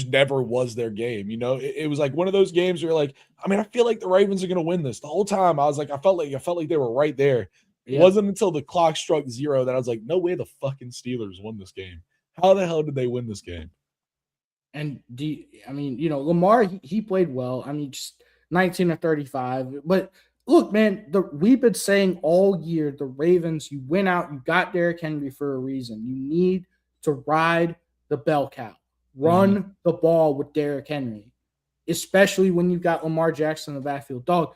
never was their game. It was like one of those games where you're like, I mean, I feel like the Ravens are going to win this. The whole time I was like, I felt like they were right there. It wasn't until the clock struck 0 that I was like, no way the fucking Steelers won this game. How the hell did they win this game? And Lamar, he played well. I mean, just 19 of 35. But look, man, we've been saying all year, the Ravens, you went out, you got Derrick Henry for a reason. You need to ride the bell cow. Run the ball with Derrick Henry, especially when you've got Lamar Jackson in the backfield. Dog,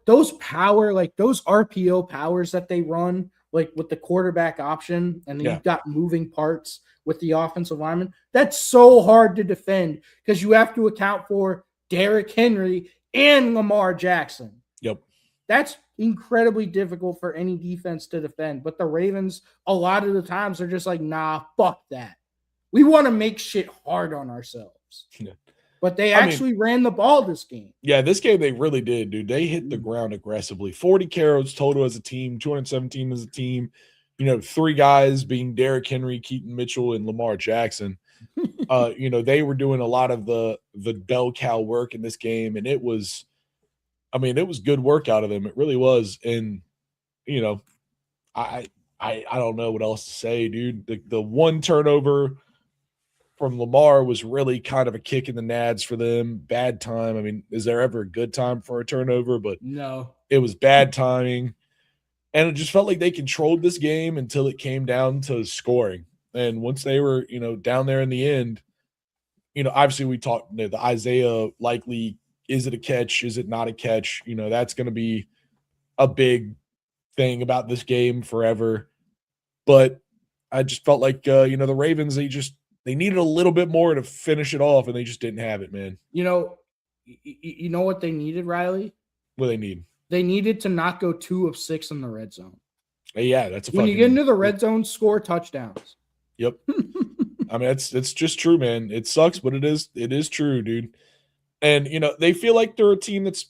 those power, like those RPO powers that they run, like with the quarterback option, and then you've got moving parts with the offensive lineman. That's so hard to defend because you have to account for Derrick Henry and Lamar Jackson. Yep. That's incredibly difficult for any defense to defend. But the Ravens, a lot of the times, are just like, nah, fuck that. We want to make shit hard on ourselves. Yeah. But they actually ran the ball this game. Yeah, this game they really did, dude. They hit the ground aggressively. 40 carries total as a team, 217 as a team. 3 guys being Derrick Henry, Keaton Mitchell, and Lamar Jackson. They were doing a lot of the bell cow work in this game, and it was good work out of them. It really was. And, I don't know what else to say, dude. The one turnover from Lamar was really kind of a kick in the nads for them. Bad time. I mean, is there ever a good time for a turnover? But no, it was bad timing. And it just felt like they controlled this game until it came down to scoring. And once they were, down there in the end, obviously we talked, the Isaiah likely, is it a catch? Is it not a catch? That's going to be a big thing about this game forever. But I just felt like, the Ravens, they needed a little bit more to finish it off, and they just didn't have it, man. You know what they needed, Riley? What do they need? They needed to not go 2 of 6 in the red zone. Yeah, that's when you get into the red zone, score touchdowns. Yep. I mean, it's just true, man. It sucks, but it is true, dude. And they feel like they're a team that's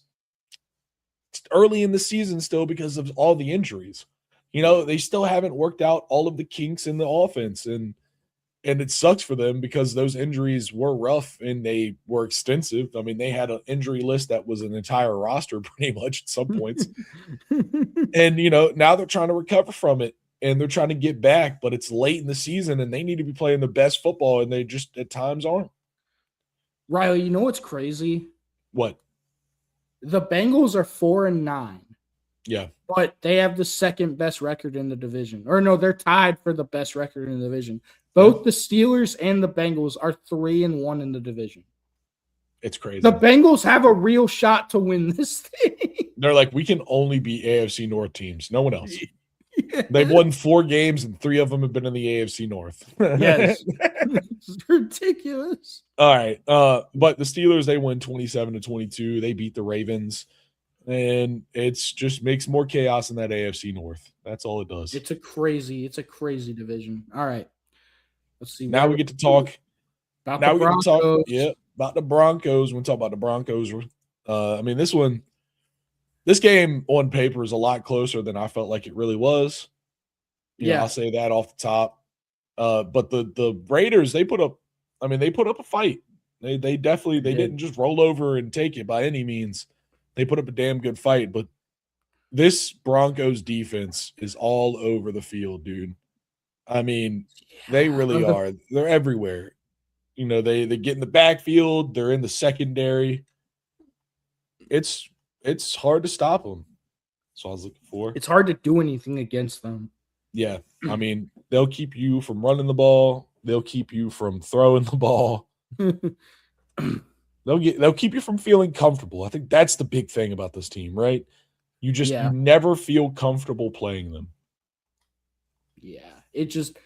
early in the season still because of all the injuries. They still haven't worked out all of the kinks in the offense, and it sucks for them because those injuries were rough and they were extensive. I mean, they had an injury list that was an entire roster pretty much at some points. And, now they're trying to recover from it and they're trying to get back, but it's late in the season and they need to be playing the best football, and they just at times aren't. Riley, you know what's crazy? What? The Bengals are 4-9. Yeah. But they have the second best record in the division. Or no, they're tied for the best record in the division. Both the Steelers and the Bengals are 3-1 in the division. It's crazy. The Bengals have a real shot to win this thing. They're like, we can only beat AFC North teams. No one else. Yeah. They've won 4 games and 3 of them have been in the AFC North. Yes. It's ridiculous. All right. But the Steelers, they win 27-22. They beat the Ravens. And it's just makes more chaos in that AFC North. That's all it does. It's a crazy division. All right. Let's see. Now we get to talk about the Broncos. About the Broncos. We'll talk about the Broncos. I mean, this game on paper is a lot closer than I felt like it really was. I'll say that off the top. But the Raiders, they put up a fight. They definitely didn't just roll over and take it by any means. They put up a damn good fight, but this Broncos defense is all over the field, dude. I mean, they really are. They're everywhere. They get in the backfield. They're in the secondary. It's hard to stop them. That's what I was looking for. It's hard to do anything against them. Yeah. I mean, they'll keep you from running the ball. They'll keep you from throwing the ball. They'll keep you from feeling comfortable. I think that's the big thing about this team, right? You you never feel comfortable playing them. Yeah. It just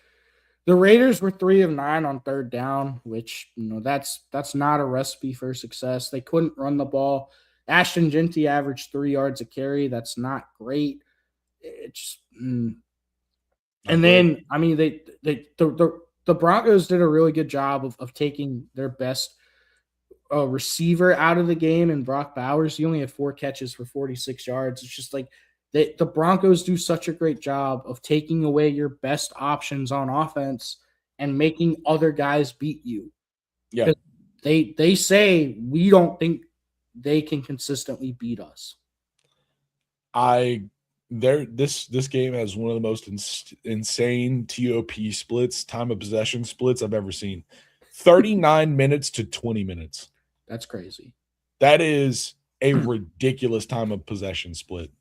The Raiders were 3 of 9 on third down, which, that's not a recipe for success. They couldn't run the ball. Ashton Genty averaged 3 yards a carry. That's not great. It's and then, I mean, the Broncos did a really good job of taking their best receiver out of the game, and Brock Bowers. He only had 4 catches for 46 yards. It's just like the Broncos do such a great job of taking away your best options on offense and making other guys beat you. Yeah. They say we don't think they can consistently beat us. This game has one of the most insane TOP splits, time of possession splits I've ever seen. 39 minutes to 20 minutes. That's crazy. That is a ridiculous time of possession split.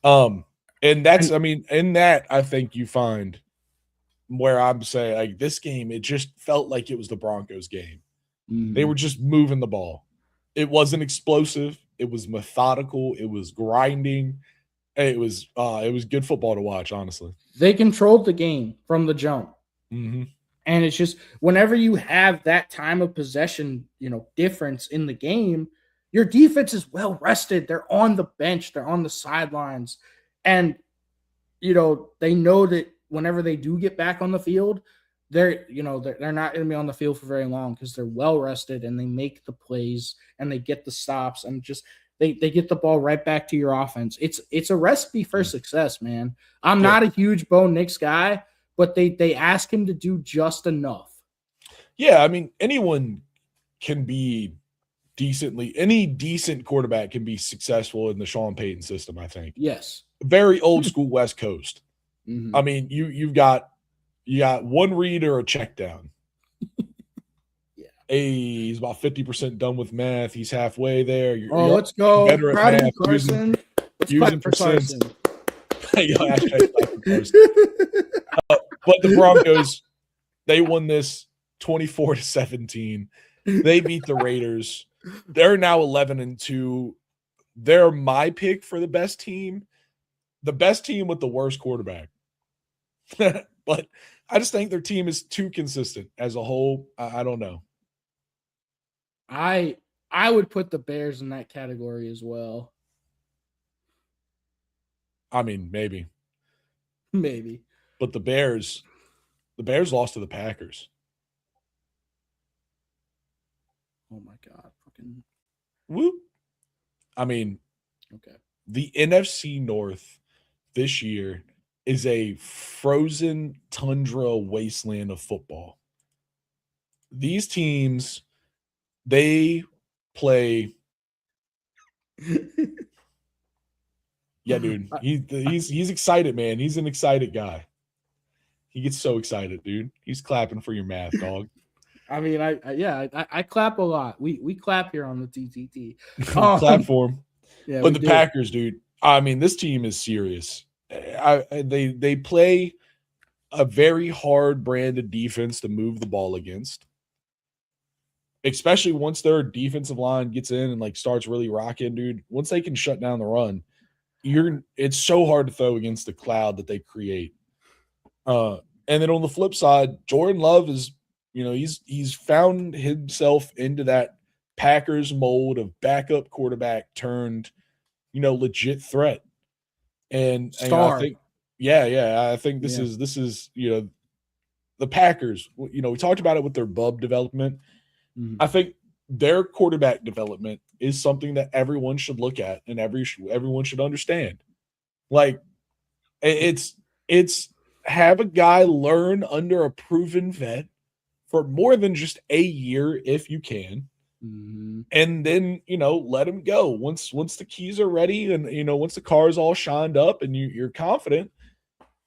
And that's, I mean, in that, I think you find where I'm saying, like, this game, it just felt like it was the Broncos game. Mm-hmm. They were just moving the ball. It wasn't explosive. It was methodical. It was grinding. It was good football to watch, honestly. They controlled the game from the jump. Mm-hmm. And it's just, whenever you have that time of possession, difference in the game, your defense is well rested. They're on the bench. They're on the sidelines. And, they know that whenever they do get back on the field, they're not going to be on the field for very long because they're well rested and they make the plays and they get the stops and just they get the ball right back to your offense. It's a recipe for success, man. I'm not a huge Bo Nix guy, but they ask him to do just enough. Yeah, I mean, anyone can be any decent quarterback can be successful in the Sean Payton system, I think. Yes. Very old school West Coast. Mm-hmm. I mean, you got one read or a check down. Yeah. Hey, he's about 50% done with math. He's halfway there. Let's go. Better Proud at of you, math. Carson. Using percents. But the Broncos, they won this 24-17. They beat the Raiders. They're now 11-2. They're my pick for the best team with the worst quarterback. But I just think their team is too consistent as a whole. I don't know. I would put the Bears in that category as well. I mean, maybe. But the Bears lost to the Packers. Oh my God. Fucking whoop. I mean, okay. The NFC North this year is a frozen tundra wasteland of football. These teams, they play. Yeah, dude. He's excited, man. He's an excited guy. He gets so excited, dude. He's clapping for your math, dog. I mean, I clap a lot. We clap here on the TTT. Clap for him. Yeah, but the Packers, dude. I mean, this team is serious. They play a very hard brand of defense to move the ball against, especially once their defensive line gets in and starts really rocking, dude. Once they can shut down the run, it's so hard to throw against the cloud that they create. And then on the flip side, Jordan Love is, he's found himself into that Packers mold of backup quarterback turned, legit threat. And star. I think, I think this is the Packers. We talked about it with their bub development. Mm-hmm. I think their quarterback development is something that everyone should look at and everyone should understand. It's have a guy learn under a proven vet for more than just a year if you can. Mm-hmm. And then, let him go once the keys are ready and, once the car is all shined up and you're confident,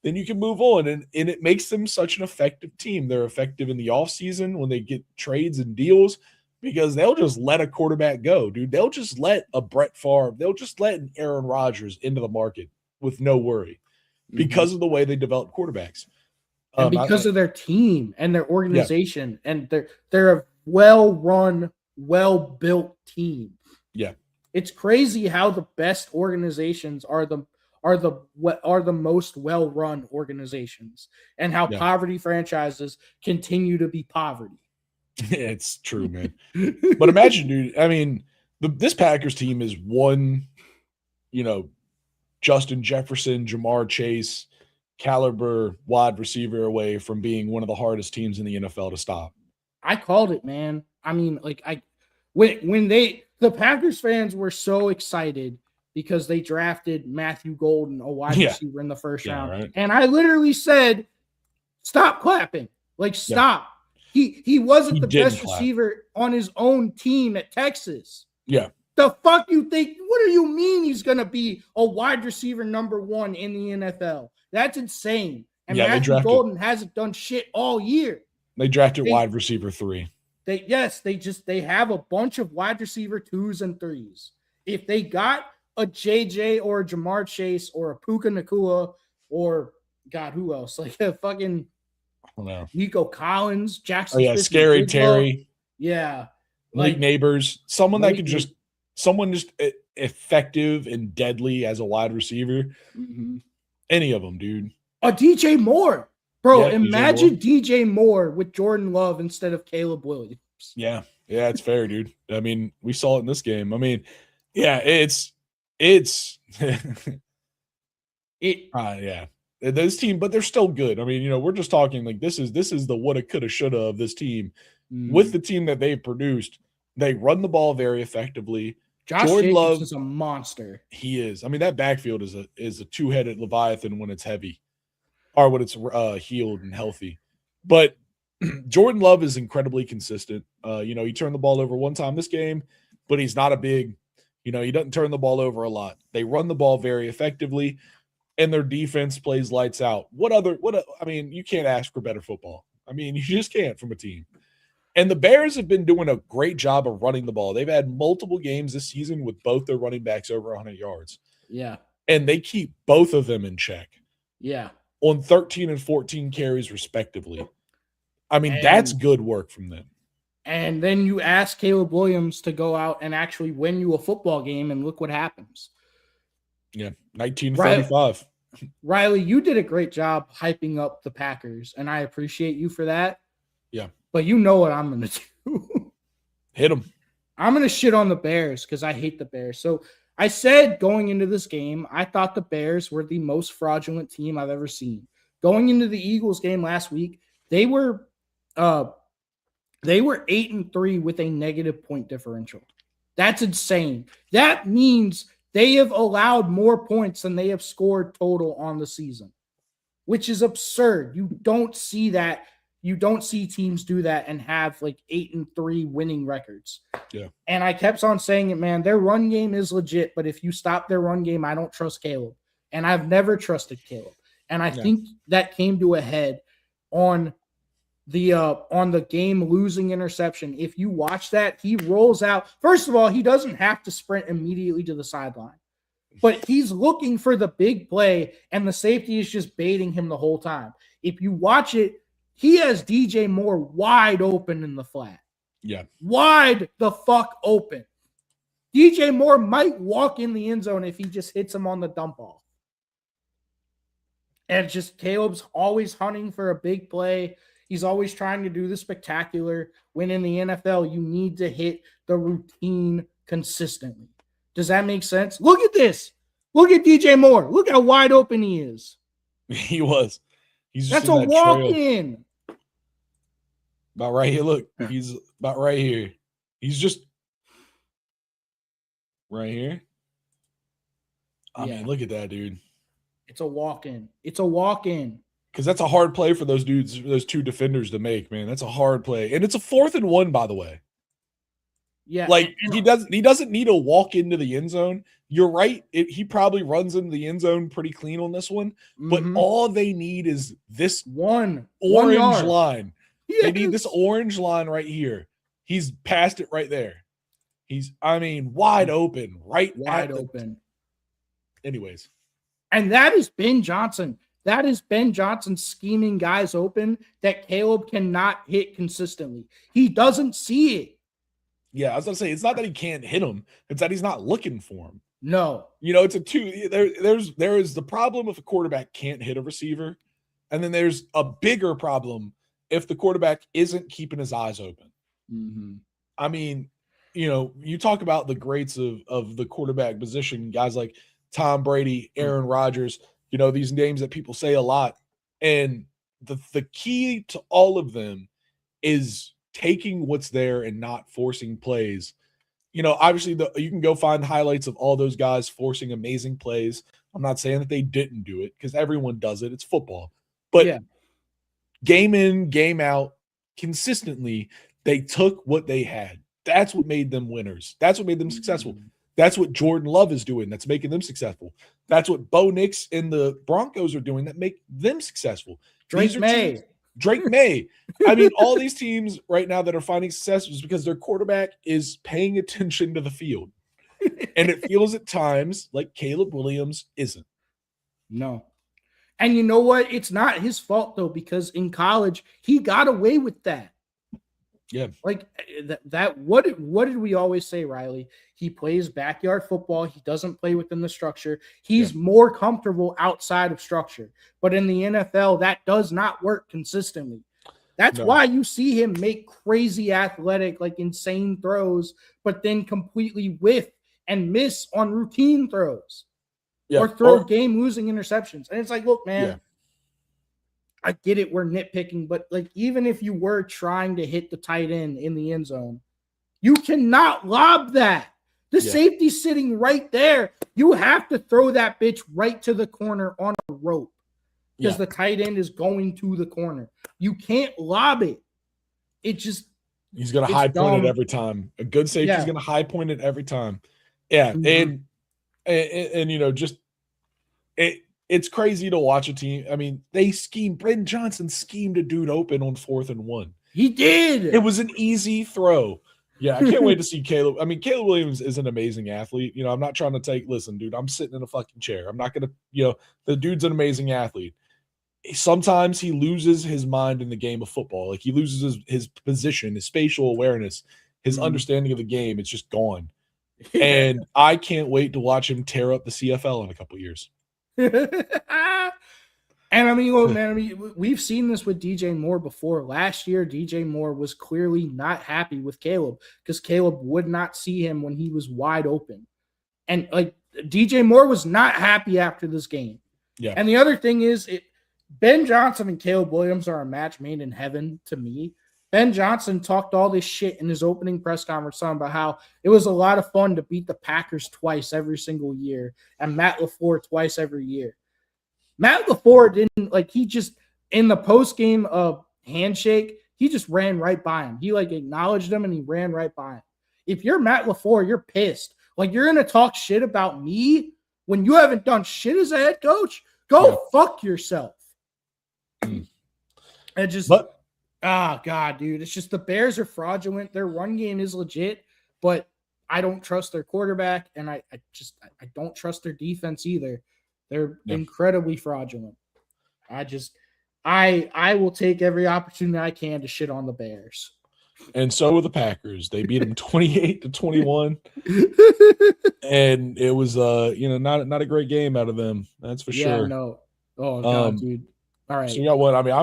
then you can move on. And it makes them such an effective team. They're effective in the offseason when they get trades and deals because they'll just let a quarterback go, dude. They'll just let a Brett Favre, they'll just let an Aaron Rodgers into the market with no worry because of the way they develop quarterbacks. And because of their team and their organization and they're a well-run, well-built team. Yeah. It's crazy how the best organizations are are the most well-run organizations, and how poverty franchises continue to be poverty. It's true, man. But imagine, dude, I mean, this Packers team is one, Justin Jefferson, Jamar Chase caliber wide receiver away from being one of the hardest teams in the NFL to stop. I called it, man. I mean, when the Packers fans were so excited because they drafted Matthew Golden, a wide receiver, in the first round. Right. And I literally said, stop clapping. Stop. He wasn't the best receiver on his own team at Texas. Yeah. The fuck you think? What do you mean he's going to be a wide receiver number 1 in the NFL? That's insane. And Matthew Golden hasn't done shit all year. They drafted wide receiver 3. They have a bunch of wide receiver 2s and 3s. If they got a JJ or a Jamar Chase or a Puka Nacua or God, who else? Like a fucking Nico Collins, Jackson. Oh yeah, Scary Terry. Yeah. Like Neighbors. Someone that could just effective and deadly as a wide receiver. Mm-hmm. Any of them, dude. A DJ Moore. Bro, imagine DJ Moore with Jordan Love instead of Caleb Williams. Yeah. Yeah, it's fair, dude. I mean, we saw it in this game. I mean, yeah, it's yeah. This team, but they're still good. I mean, we're just talking like this is the woulda, coulda, shoulda of this team. With the team that they've produced. They run the ball very effectively. Josh Jordan Love is a monster. He is. I mean, that backfield is a two-headed Leviathan when it's heavy, or when it's healed and healthy. But Jordan Love is incredibly consistent. He turned the ball over one time this game, but he's not a big. He doesn't turn the ball over a lot. They run the ball very effectively, and their defense plays lights out. I mean, you can't ask for better football. I mean, you just can't from a team. And the Bears have been doing a great job of running the ball. They've had multiple games this season with both their running backs over 100 yards. Yeah. And they keep both of them in check. Yeah. On 13 and 14 carries, respectively. I mean, that's good work from them. And then you ask Caleb Williams to go out and actually win you a football game, and look what happens. Yeah, 1945. Riley, you did a great job hyping up the Packers, and I appreciate you for that. Yeah. But you know what I'm going to do. Hit them. I'm going to shit on the Bears because I hate the Bears. So I said going into this game, I thought the Bears were the most fraudulent team I've ever seen. Going into the Eagles game last week, they were 8-3 with a negative point differential. That's insane. That means they have allowed more points than they have scored total on the season, which is absurd. You don't see that. You don't see teams do that and have 8-3 winning records. Yeah. And I kept on saying it, man. Their run game is legit, but if you stop their run game, I don't trust Caleb. And I've never trusted Caleb. And I think that came to a head on the game losing interception. If you watch that, he rolls out. First of all, he doesn't have to sprint immediately to the sideline, but he's looking for the big play, and the safety is just baiting him the whole time. If you watch it, he has DJ Moore wide open in the flat. Yeah. Wide the fuck open. DJ Moore might walk in the end zone if he just hits him on the dump off. And just Caleb's always hunting for a big play. He's always trying to do the spectacular. When in the NFL, you need to hit the routine consistently. Does that make sense? Look at this. Look at DJ Moore. Look how wide open he is. He was. He's just That's a walk-in. About right here. Look, he's about right here. He's just right here. I mean, look at that, dude. It's a walk-in. It's a walk-in. Because that's a hard play for those dudes, those two defenders to make, man. That's a hard play. And it's a 4th and 1, by the way. Yeah. He doesn't need to walk into the end zone. You're right. He probably runs into the end zone pretty clean on this one. But all they need is this one orange line. Yes. They need this orange line right here. He's past it right there. Wide open. Wide open. Anyways. And that is Ben Johnson. That is Ben Johnson scheming guys open that Caleb cannot hit consistently. He doesn't see it. Yeah, I was going to say, it's not that he can't hit him. It's that he's not looking for him. No. It's a two. There is the problem if a quarterback can't hit a receiver, and then there's a bigger problem if the quarterback isn't keeping his eyes open. Mm-hmm. I mean, you talk about the greats of the quarterback position, guys like Tom Brady, Aaron Rodgers, these names that people say a lot. And the key to all of them is taking what's there and not forcing plays. Obviously you can go find highlights of all those guys forcing amazing plays. I'm not saying that they didn't do it because everyone does it. It's football. But game in, game out, consistently, they took what they had. That's what made them winners. That's what made them successful. That's what Jordan Love is doing that's making them successful. That's what Bo Nix and the Broncos are doing that make them successful. Drake May. I mean, all these teams right now that are finding success is because their quarterback is paying attention to the field. And it feels at times like Caleb Williams isn't. No. And you know what? It's not his fault, though, because in college, he got away with that. Yeah. Like that. What did we always say, Riley? He plays backyard football. He doesn't play within the structure. He's more comfortable outside of structure. But in the NFL, that does not work consistently. That's why you see him make crazy athletic, like insane throws, but then completely whiff and miss on routine throws or throw game-losing interceptions. And it's like, look, man, I get it. We're nitpicking, but like, even if you were trying to hit the tight end in the end zone, you cannot lob that. The safety's sitting right there. You have to throw that bitch right to the corner on a rope because the tight end is going to the corner. You can't lob it. He's going to high point it every time. A good safety's going to high point it every time. Yeah. Mm-hmm. And just it's crazy to watch a team. I mean, Brendan Johnson schemed a dude open on 4th and 1. He did. It was an easy throw. Yeah, I can't wait to see Caleb. I mean, Caleb Williams is an amazing athlete. I'm not trying to listen, dude, I'm sitting in a fucking chair. I'm not going to, the dude's an amazing athlete. Sometimes he loses his mind in the game of football. Like he loses his position, his spatial awareness, his understanding of the game. It's just gone. And I can't wait to watch him tear up the CFL in a couple of years. And I mean, look, man, we've seen this with DJ Moore before. Last year, DJ Moore was clearly not happy with Caleb because Caleb would not see him when he was wide open. And like DJ Moore was not happy after this game. Yeah. And the other thing is, Ben Johnson and Caleb Williams are a match made in heaven to me. Ben Johnson talked all this shit in his opening press conference talking about how it was a lot of fun to beat the Packers twice every single year and Matt LaFleur twice every year. Matt LaFleur didn't he just in the post-game handshake, he just ran right by him. He acknowledged him and he ran right by him. If you're Matt LaFleur, you're pissed. You're going to talk shit about me when you haven't done shit as a head coach? Go fuck yourself. And just God, dude. It's just the Bears are fraudulent. Their run game is legit, but I don't trust their quarterback, and I don't trust their defense either. They're incredibly fraudulent. I will take every opportunity I can to shit on the Bears. And so will the Packers. They beat them 28-21. And it was not a great game out of them. That's for sure. No. Oh God, dude. All right. So you know what? I mean,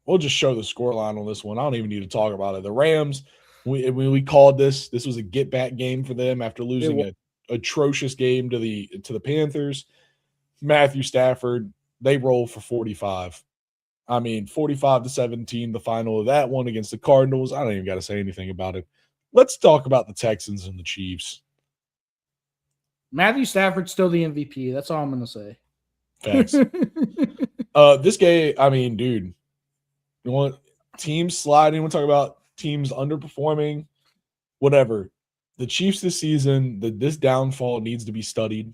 we'll just show the scoreline on this one. I don't even need to talk about it. The Rams, we called this. This was a get back game for them after losing an atrocious game to the Panthers. Matthew Stafford, they roll for 45. I mean, 45-17, the final of that one against the Cardinals. I don't even got to say anything about it. Let's talk about the Texans and the Chiefs. Matthew Stafford's still the MVP. That's all I'm going to say. Facts. This game, I mean, dude, you want teams sliding? We'll talk about teams underperforming, whatever. The Chiefs this season, this downfall needs to be studied.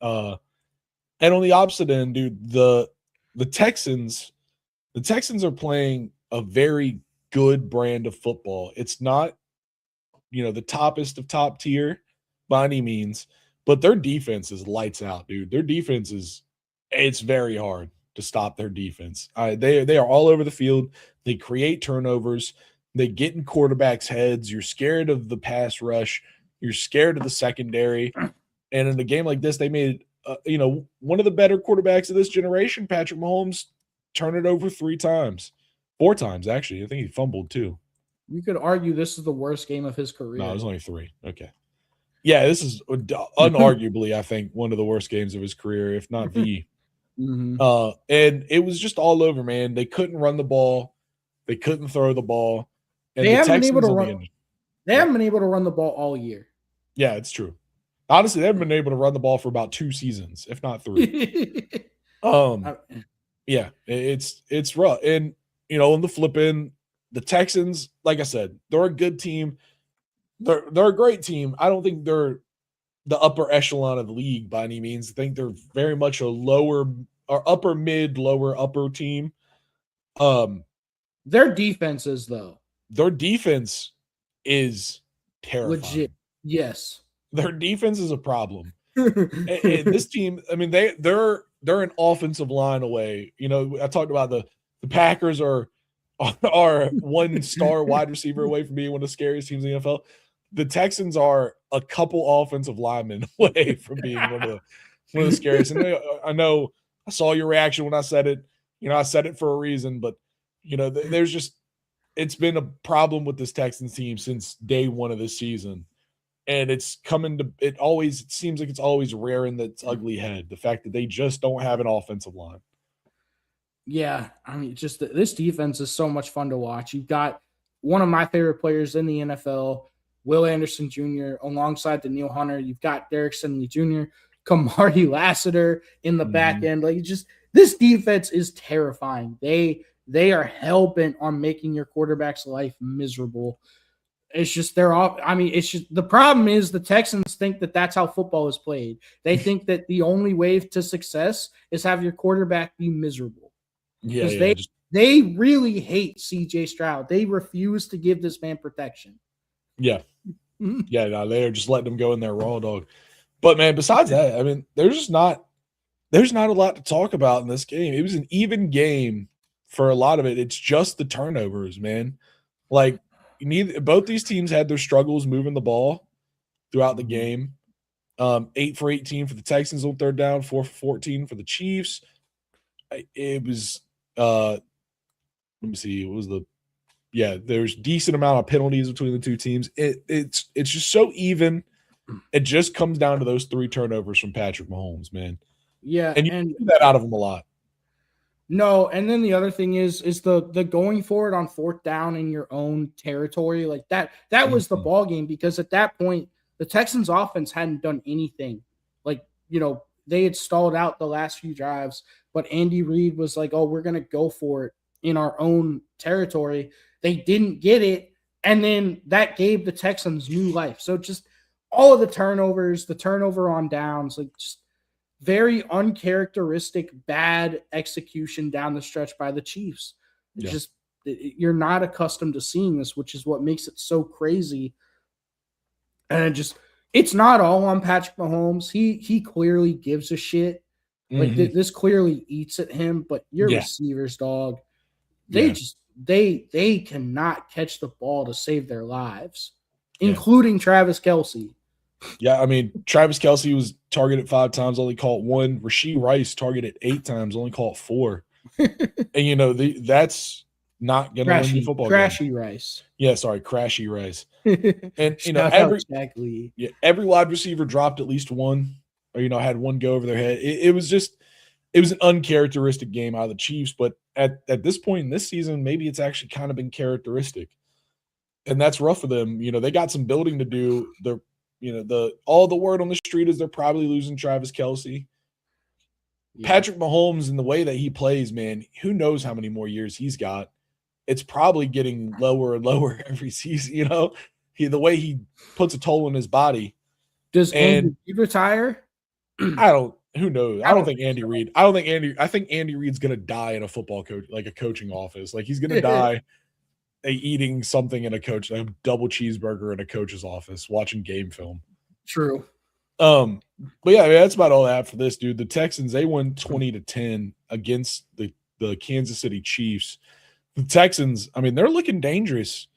And on the opposite end, dude, the Texans are playing a very good brand of football. It's not, the toppest of top tier by any means, but their defense is lights out, dude. Their defense it's very hard to stop their defense. They are all over the field. They create turnovers. They get in quarterbacks' heads. You're scared of the pass rush. You're scared of the secondary. And in a game like this, they made, one of the better quarterbacks of this generation, Patrick Mahomes, turn it over 4 times, actually. I think he fumbled too. You could argue this is the worst game of his career. No, it was only 3. Okay. Yeah, this is unarguably, I think, one of the worst games of his career, if not the. Mm-hmm. And it was just all over, man. They couldn't run the ball. They couldn't throw the ball. And They the haven't been Texans able to on the run. end. They haven't been able to run the ball all year. Yeah, it's true. Honestly, they haven't been able to run the ball for about 2 seasons, if not 3. Yeah, it's rough. And on the flip end, the Texans, like I said, they're a good team. They're a great team. I don't think they're the upper echelon of the league by any means. I think they're very much a lower or upper mid, lower upper team. Their defenses, though. Their defense is terrifying. Legit. Yes. Their defense is a problem. and this team, I mean, they're an offensive line away. I talked about the Packers are 1-star wide receiver away from being one of the scariest teams in the NFL. The Texans are a couple offensive linemen away from being one of the scariest. And I know I saw your reaction when I said it. I said it for a reason, but there's just, it's been a problem with this Texans team since day one of this season. And it's coming to, it seems like it's always rearing its ugly head. The fact that they just don't have an offensive line. Yeah. I mean, just this defense is so much fun to watch. You've got one of my favorite players in the NFL, Will Anderson Jr., alongside Daniil Hunter. You've got Derek Stingley Jr., Kamari Lassiter in the back end. Like, this defense is terrifying. They are hell-bent on making your quarterback's life miserable. It's just the problem is the Texans think that that's how football is played. They think that the only way to success is have your quarterback be miserable. Yeah, they really hate CJ Stroud. They refuse to give this man protection. Yeah. Yeah, no, they're just letting him go in there raw dog. But man, besides that, I mean, there's not a lot to talk about in this game. It was an even game for a lot of it. It's just the turnovers, man. Like, both these teams had their struggles moving the ball throughout the game. 8 for 18 for the Texans on third down, 4 for 14 for the Chiefs. It was let me see. There's decent amount of penalties between the two teams. It's just so even. It just comes down to those 3 turnovers from Patrick Mahomes, man. Yeah, and you do that out of him a lot. No, and then the other thing is the going for it on 4th down in your own territory, like that was the ball game, because at that point the Texans offense hadn't done anything. Like, they had stalled out the last few drives, but Andy Reid was like, "Oh, we're going to go for it in our own territory." They didn't get it, and then that gave the Texans new life. So just all of the turnovers, the turnover on downs, like just very uncharacteristic, bad execution down the stretch by the Chiefs. It's just, you're not accustomed to seeing this, which is what makes it so crazy. And it's not all on Patrick Mahomes. He clearly gives a shit. Like, this clearly eats at him, but your receivers, dog, they cannot catch the ball to save their lives, including Travis Kelce. Yeah, I mean, Travis Kelce was targeted 5 times, only caught 1. Rashee Rice targeted 8 times, only caught 4. And that's not going to win the football game. Rice. Yeah, sorry, Crashy Rice. And every wide receiver dropped at least 1, or had 1 go over their head. It was an uncharacteristic game out of the Chiefs. But at this point in this season, maybe it's actually kind of been characteristic, and that's rough for them. They got some building to do. All the word on the street is they're probably losing Travis Kelce. Yeah. Patrick Mahomes, and the way that he plays, man, who knows how many more years he's got. It's probably getting lower and lower every season, the way he puts a toll on his body. Does Andy Reid retire? Who knows? I think Andy Reid's going to die in a football coach, like a coaching office. Like, he's going to die eating something in a double cheeseburger in a coach's office, watching game film. True. But yeah, that's about all I have for this, dude. The Texans, they won 20-10 against the Kansas City Chiefs. The Texans, I mean, they're looking dangerous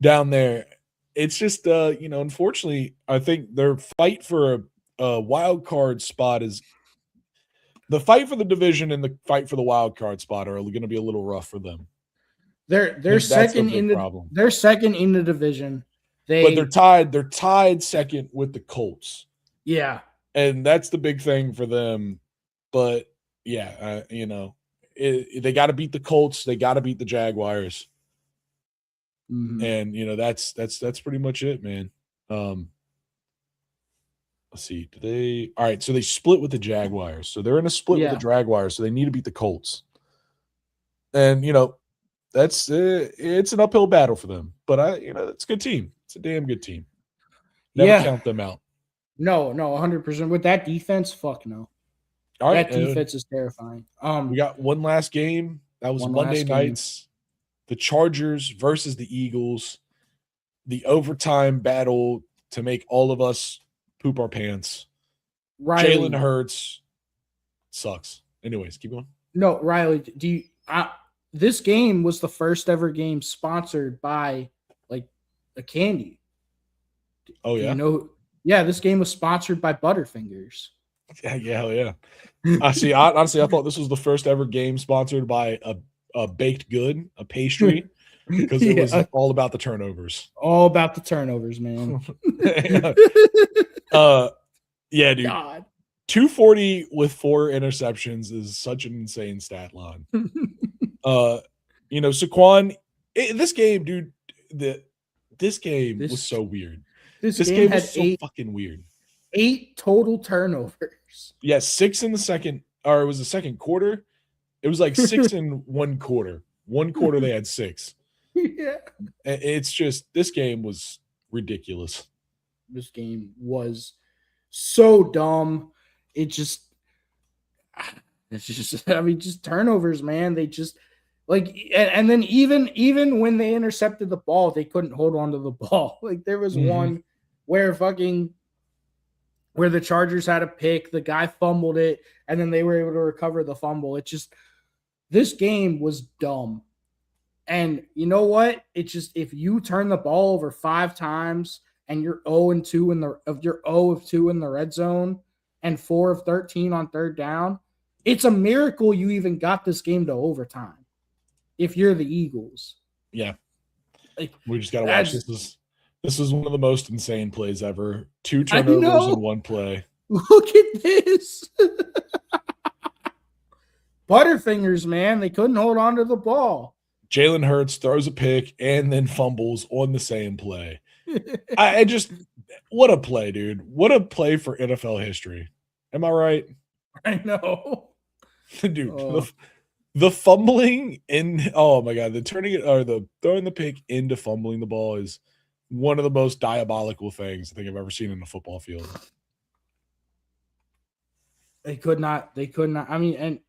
down there. It's just, unfortunately, I think their fight for wild card spot is the fight for the division and the fight for the wild card spot are going to be a little rough for them. They're second in the problem. They're second in the division. But they're tied. They're tied second with the Colts. Yeah, and that's the big thing for them. But yeah, they got to beat the Colts. They got to beat the Jaguars. And that's pretty much it, man. Let's see. All right, so they split with the Jaguars. So they're in a split with the Jaguars, so they need to beat the Colts. And that's it's an uphill battle for them. But it's a good team. It's a damn good team. Never count them out. No, 100%. With that defense, fuck no. All right, that defense is terrifying. We got one last game. That was Monday nights. The Chargers versus the Eagles. The overtime battle to make all of us poop our pants. Riley, Jalen Hurts sucks. Anyways, keep going. No, Riley, this game was the first ever game sponsored by like a candy. Oh yeah. This game was sponsored by Butterfingers. Yeah, hell yeah. Honestly, I thought this was the first ever game sponsored by a baked good, a pastry, because it was all about the turnovers. All about the turnovers, man. Yeah, dude. God. 240 with 4 interceptions is such an insane stat line. Saquon, this game, dude, this game was so weird. This game was so fucking weird. 8 total turnovers. Yeah, 6 in the second, or it was the second quarter. It was like 6 in one quarter. One quarter they had 6. Yeah. It's just, this game was ridiculous. This game was so dumb. Just turnovers, man. They just and then even when they intercepted the ball, they couldn't hold on to the ball. Like there was one where the Chargers had a pick, the guy fumbled it, and then they were able to recover the fumble. This game was dumb. And you know what? It's just, if you turn the ball over 5 times and you're 0-2 in the red zone and 4 of 13 on third down, it's a miracle you even got this game to overtime. If you're the Eagles. Yeah. We just got to watch this. This is one of the most insane plays ever. 2 turnovers in one play. Look at this. Butterfingers, man. They couldn't hold on to the ball. Jalen Hurts throws a pick and then fumbles on the same play. What a play, dude. What a play for NFL history. Am I right? I know. Dude, the fumbling oh my God, the throwing the pick into fumbling the ball is one of the most diabolical things I think I've ever seen in a football field. They could not. I mean,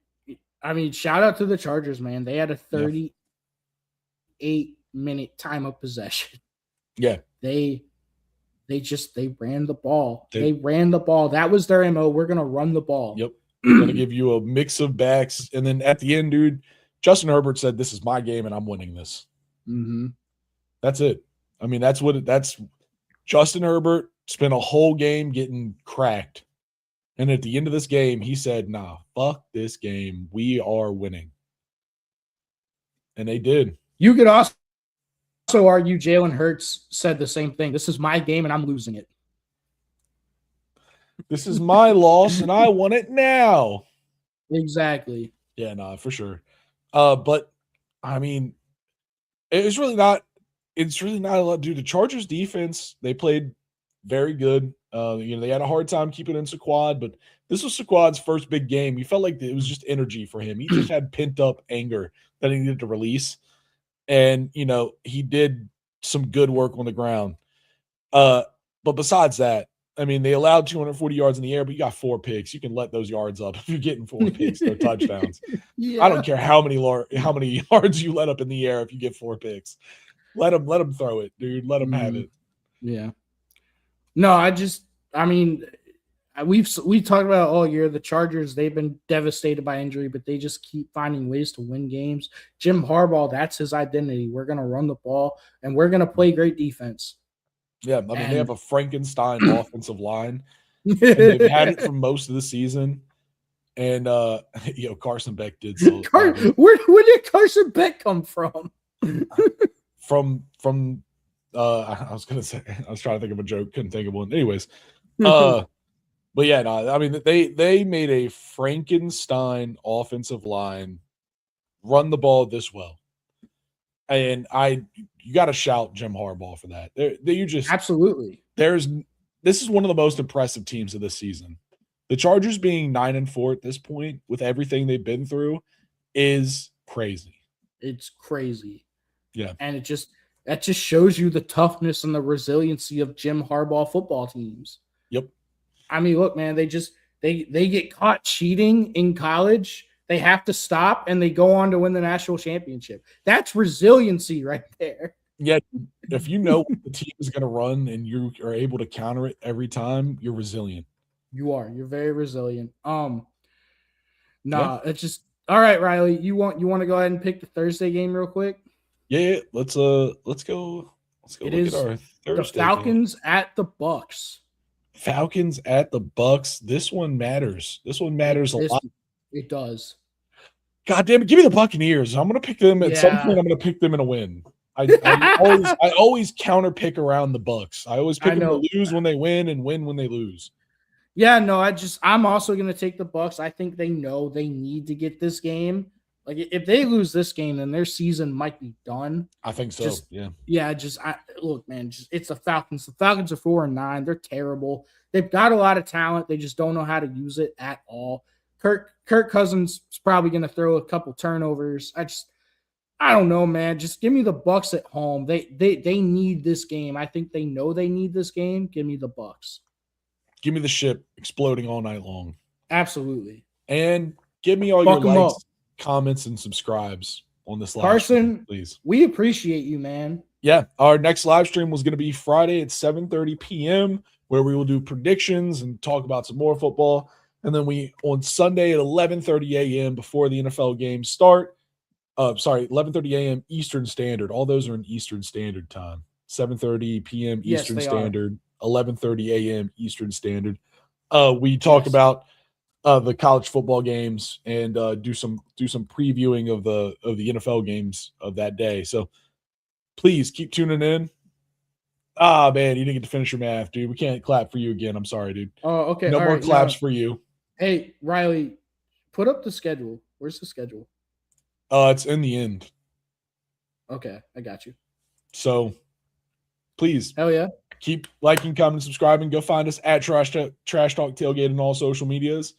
shout out to the Chargers, man. They had a 38-minute time of possession. Yeah. They ran the ball. They ran the ball. That was their MO. We're going to run the ball. Yep. I'm going to give you a mix of backs. And then at the end, dude, Justin Herbert said, "This is my game and I'm winning this." Mm-hmm. That's it. I mean, that's Justin Herbert spent a whole game getting cracked. And at the end of this game, he said, "Nah, fuck this game. We are winning." And they did. You could also argue Jalen Hurts said the same thing. This is my game and I'm losing it. This is my loss and I want it now. Exactly. Yeah, no, for sure. But I mean, it's really not a lot. Dude, the Chargers defense, they played very good. They had a hard time keeping in Saquon, but this was Saquon's first big game. You felt like it was just energy for him. He just had pent up anger that he needed to release. And, he did some good work on the ground. But besides that, I mean, they allowed 240 yards in the air, but you got 4 picks. You can let those yards up if you're getting 4 picks. They're touchdowns. Yeah. I don't care how many yards you let up in the air if you get 4 picks. Let them throw it, dude. Let them have it. Yeah. No, we talked about all year. The Chargers, they've been devastated by injury, but they just keep finding ways to win games. Jim Harbaugh, that's his identity. We're going to run the ball, and we're going to play great defense. Yeah, they have a Frankenstein offensive line. and they've had it for most of the season. And Carson Beck did so. Where did Carson Beck come from? From I was gonna say, I was trying to think of a joke, couldn't think of one. Anyways, but yeah, no, I mean they made a Frankenstein offensive line run the ball this well, and you got to shout Jim Harbaugh for that. You just absolutely. This is one of the most impressive teams of this season. The Chargers being 9-4 at this point with everything they've been through is crazy. It's crazy. Yeah. And that just shows you the toughness and the resiliency of Jim Harbaugh football teams. Yep. I mean, look, man, they get caught cheating in college. They have to stop and they go on to win the national championship. That's resiliency right there. Yeah. If you know what the team is going to run and you are able to counter it every time, you're resilient. You're very resilient. It's just all right, Riley. You want to go ahead and pick the Thursday game real quick? Yeah. Let's go. Let's go It look is at our Thursday the Falcons game. at the Bucks. Falcons at the Bucks. This one matters. This one matters a lot. It does. God damn it! Give me the Buccaneers. I'm going to pick them at some point. I'm going to pick them in a win. I always counter pick around the Bucks. I always pick them to lose when they win and win when they lose. Yeah, no, I'm also going to take the Bucks. I think they know they need to get this game. Like if they lose this game, then their season might be done. I think so. Look, man, it's the Falcons. The Falcons are 4-9. They're terrible. They've got a lot of talent. They just don't know how to use it at all. Kirk Cousins is probably going to throw a couple turnovers. I don't know, man. Just give me the Bucks at home. They need this game. I think they know they need this game. Give me the Bucks. Give me the ship exploding all night long. Absolutely. And give me all your likes, comments, and subscribes on this live Carson, stream, please. We appreciate you, man. Yeah, our next live stream was going to be Friday at 7:30 p.m., where we will do predictions and talk about some more football. And then on Sunday at 11:30 a.m. before the NFL games start. 11:30 a.m. Eastern Standard. All those are in Eastern Standard Time. 7:30 p.m. Eastern Standard. 11:30 a.m. Eastern Standard. We talk about the college football games and do some previewing of the NFL games of that day. So please keep tuning in. Ah, man, you didn't get to finish your math, dude. We can't clap for you again. I'm sorry, dude. Oh, okay. No more claps for you. Hey, Riley, put up the schedule. Where's the schedule? It's in the end. Okay, I got you. So please. Hell yeah. Keep liking, commenting, subscribing. Go find us at Trash Talk Tailgate on all social medias.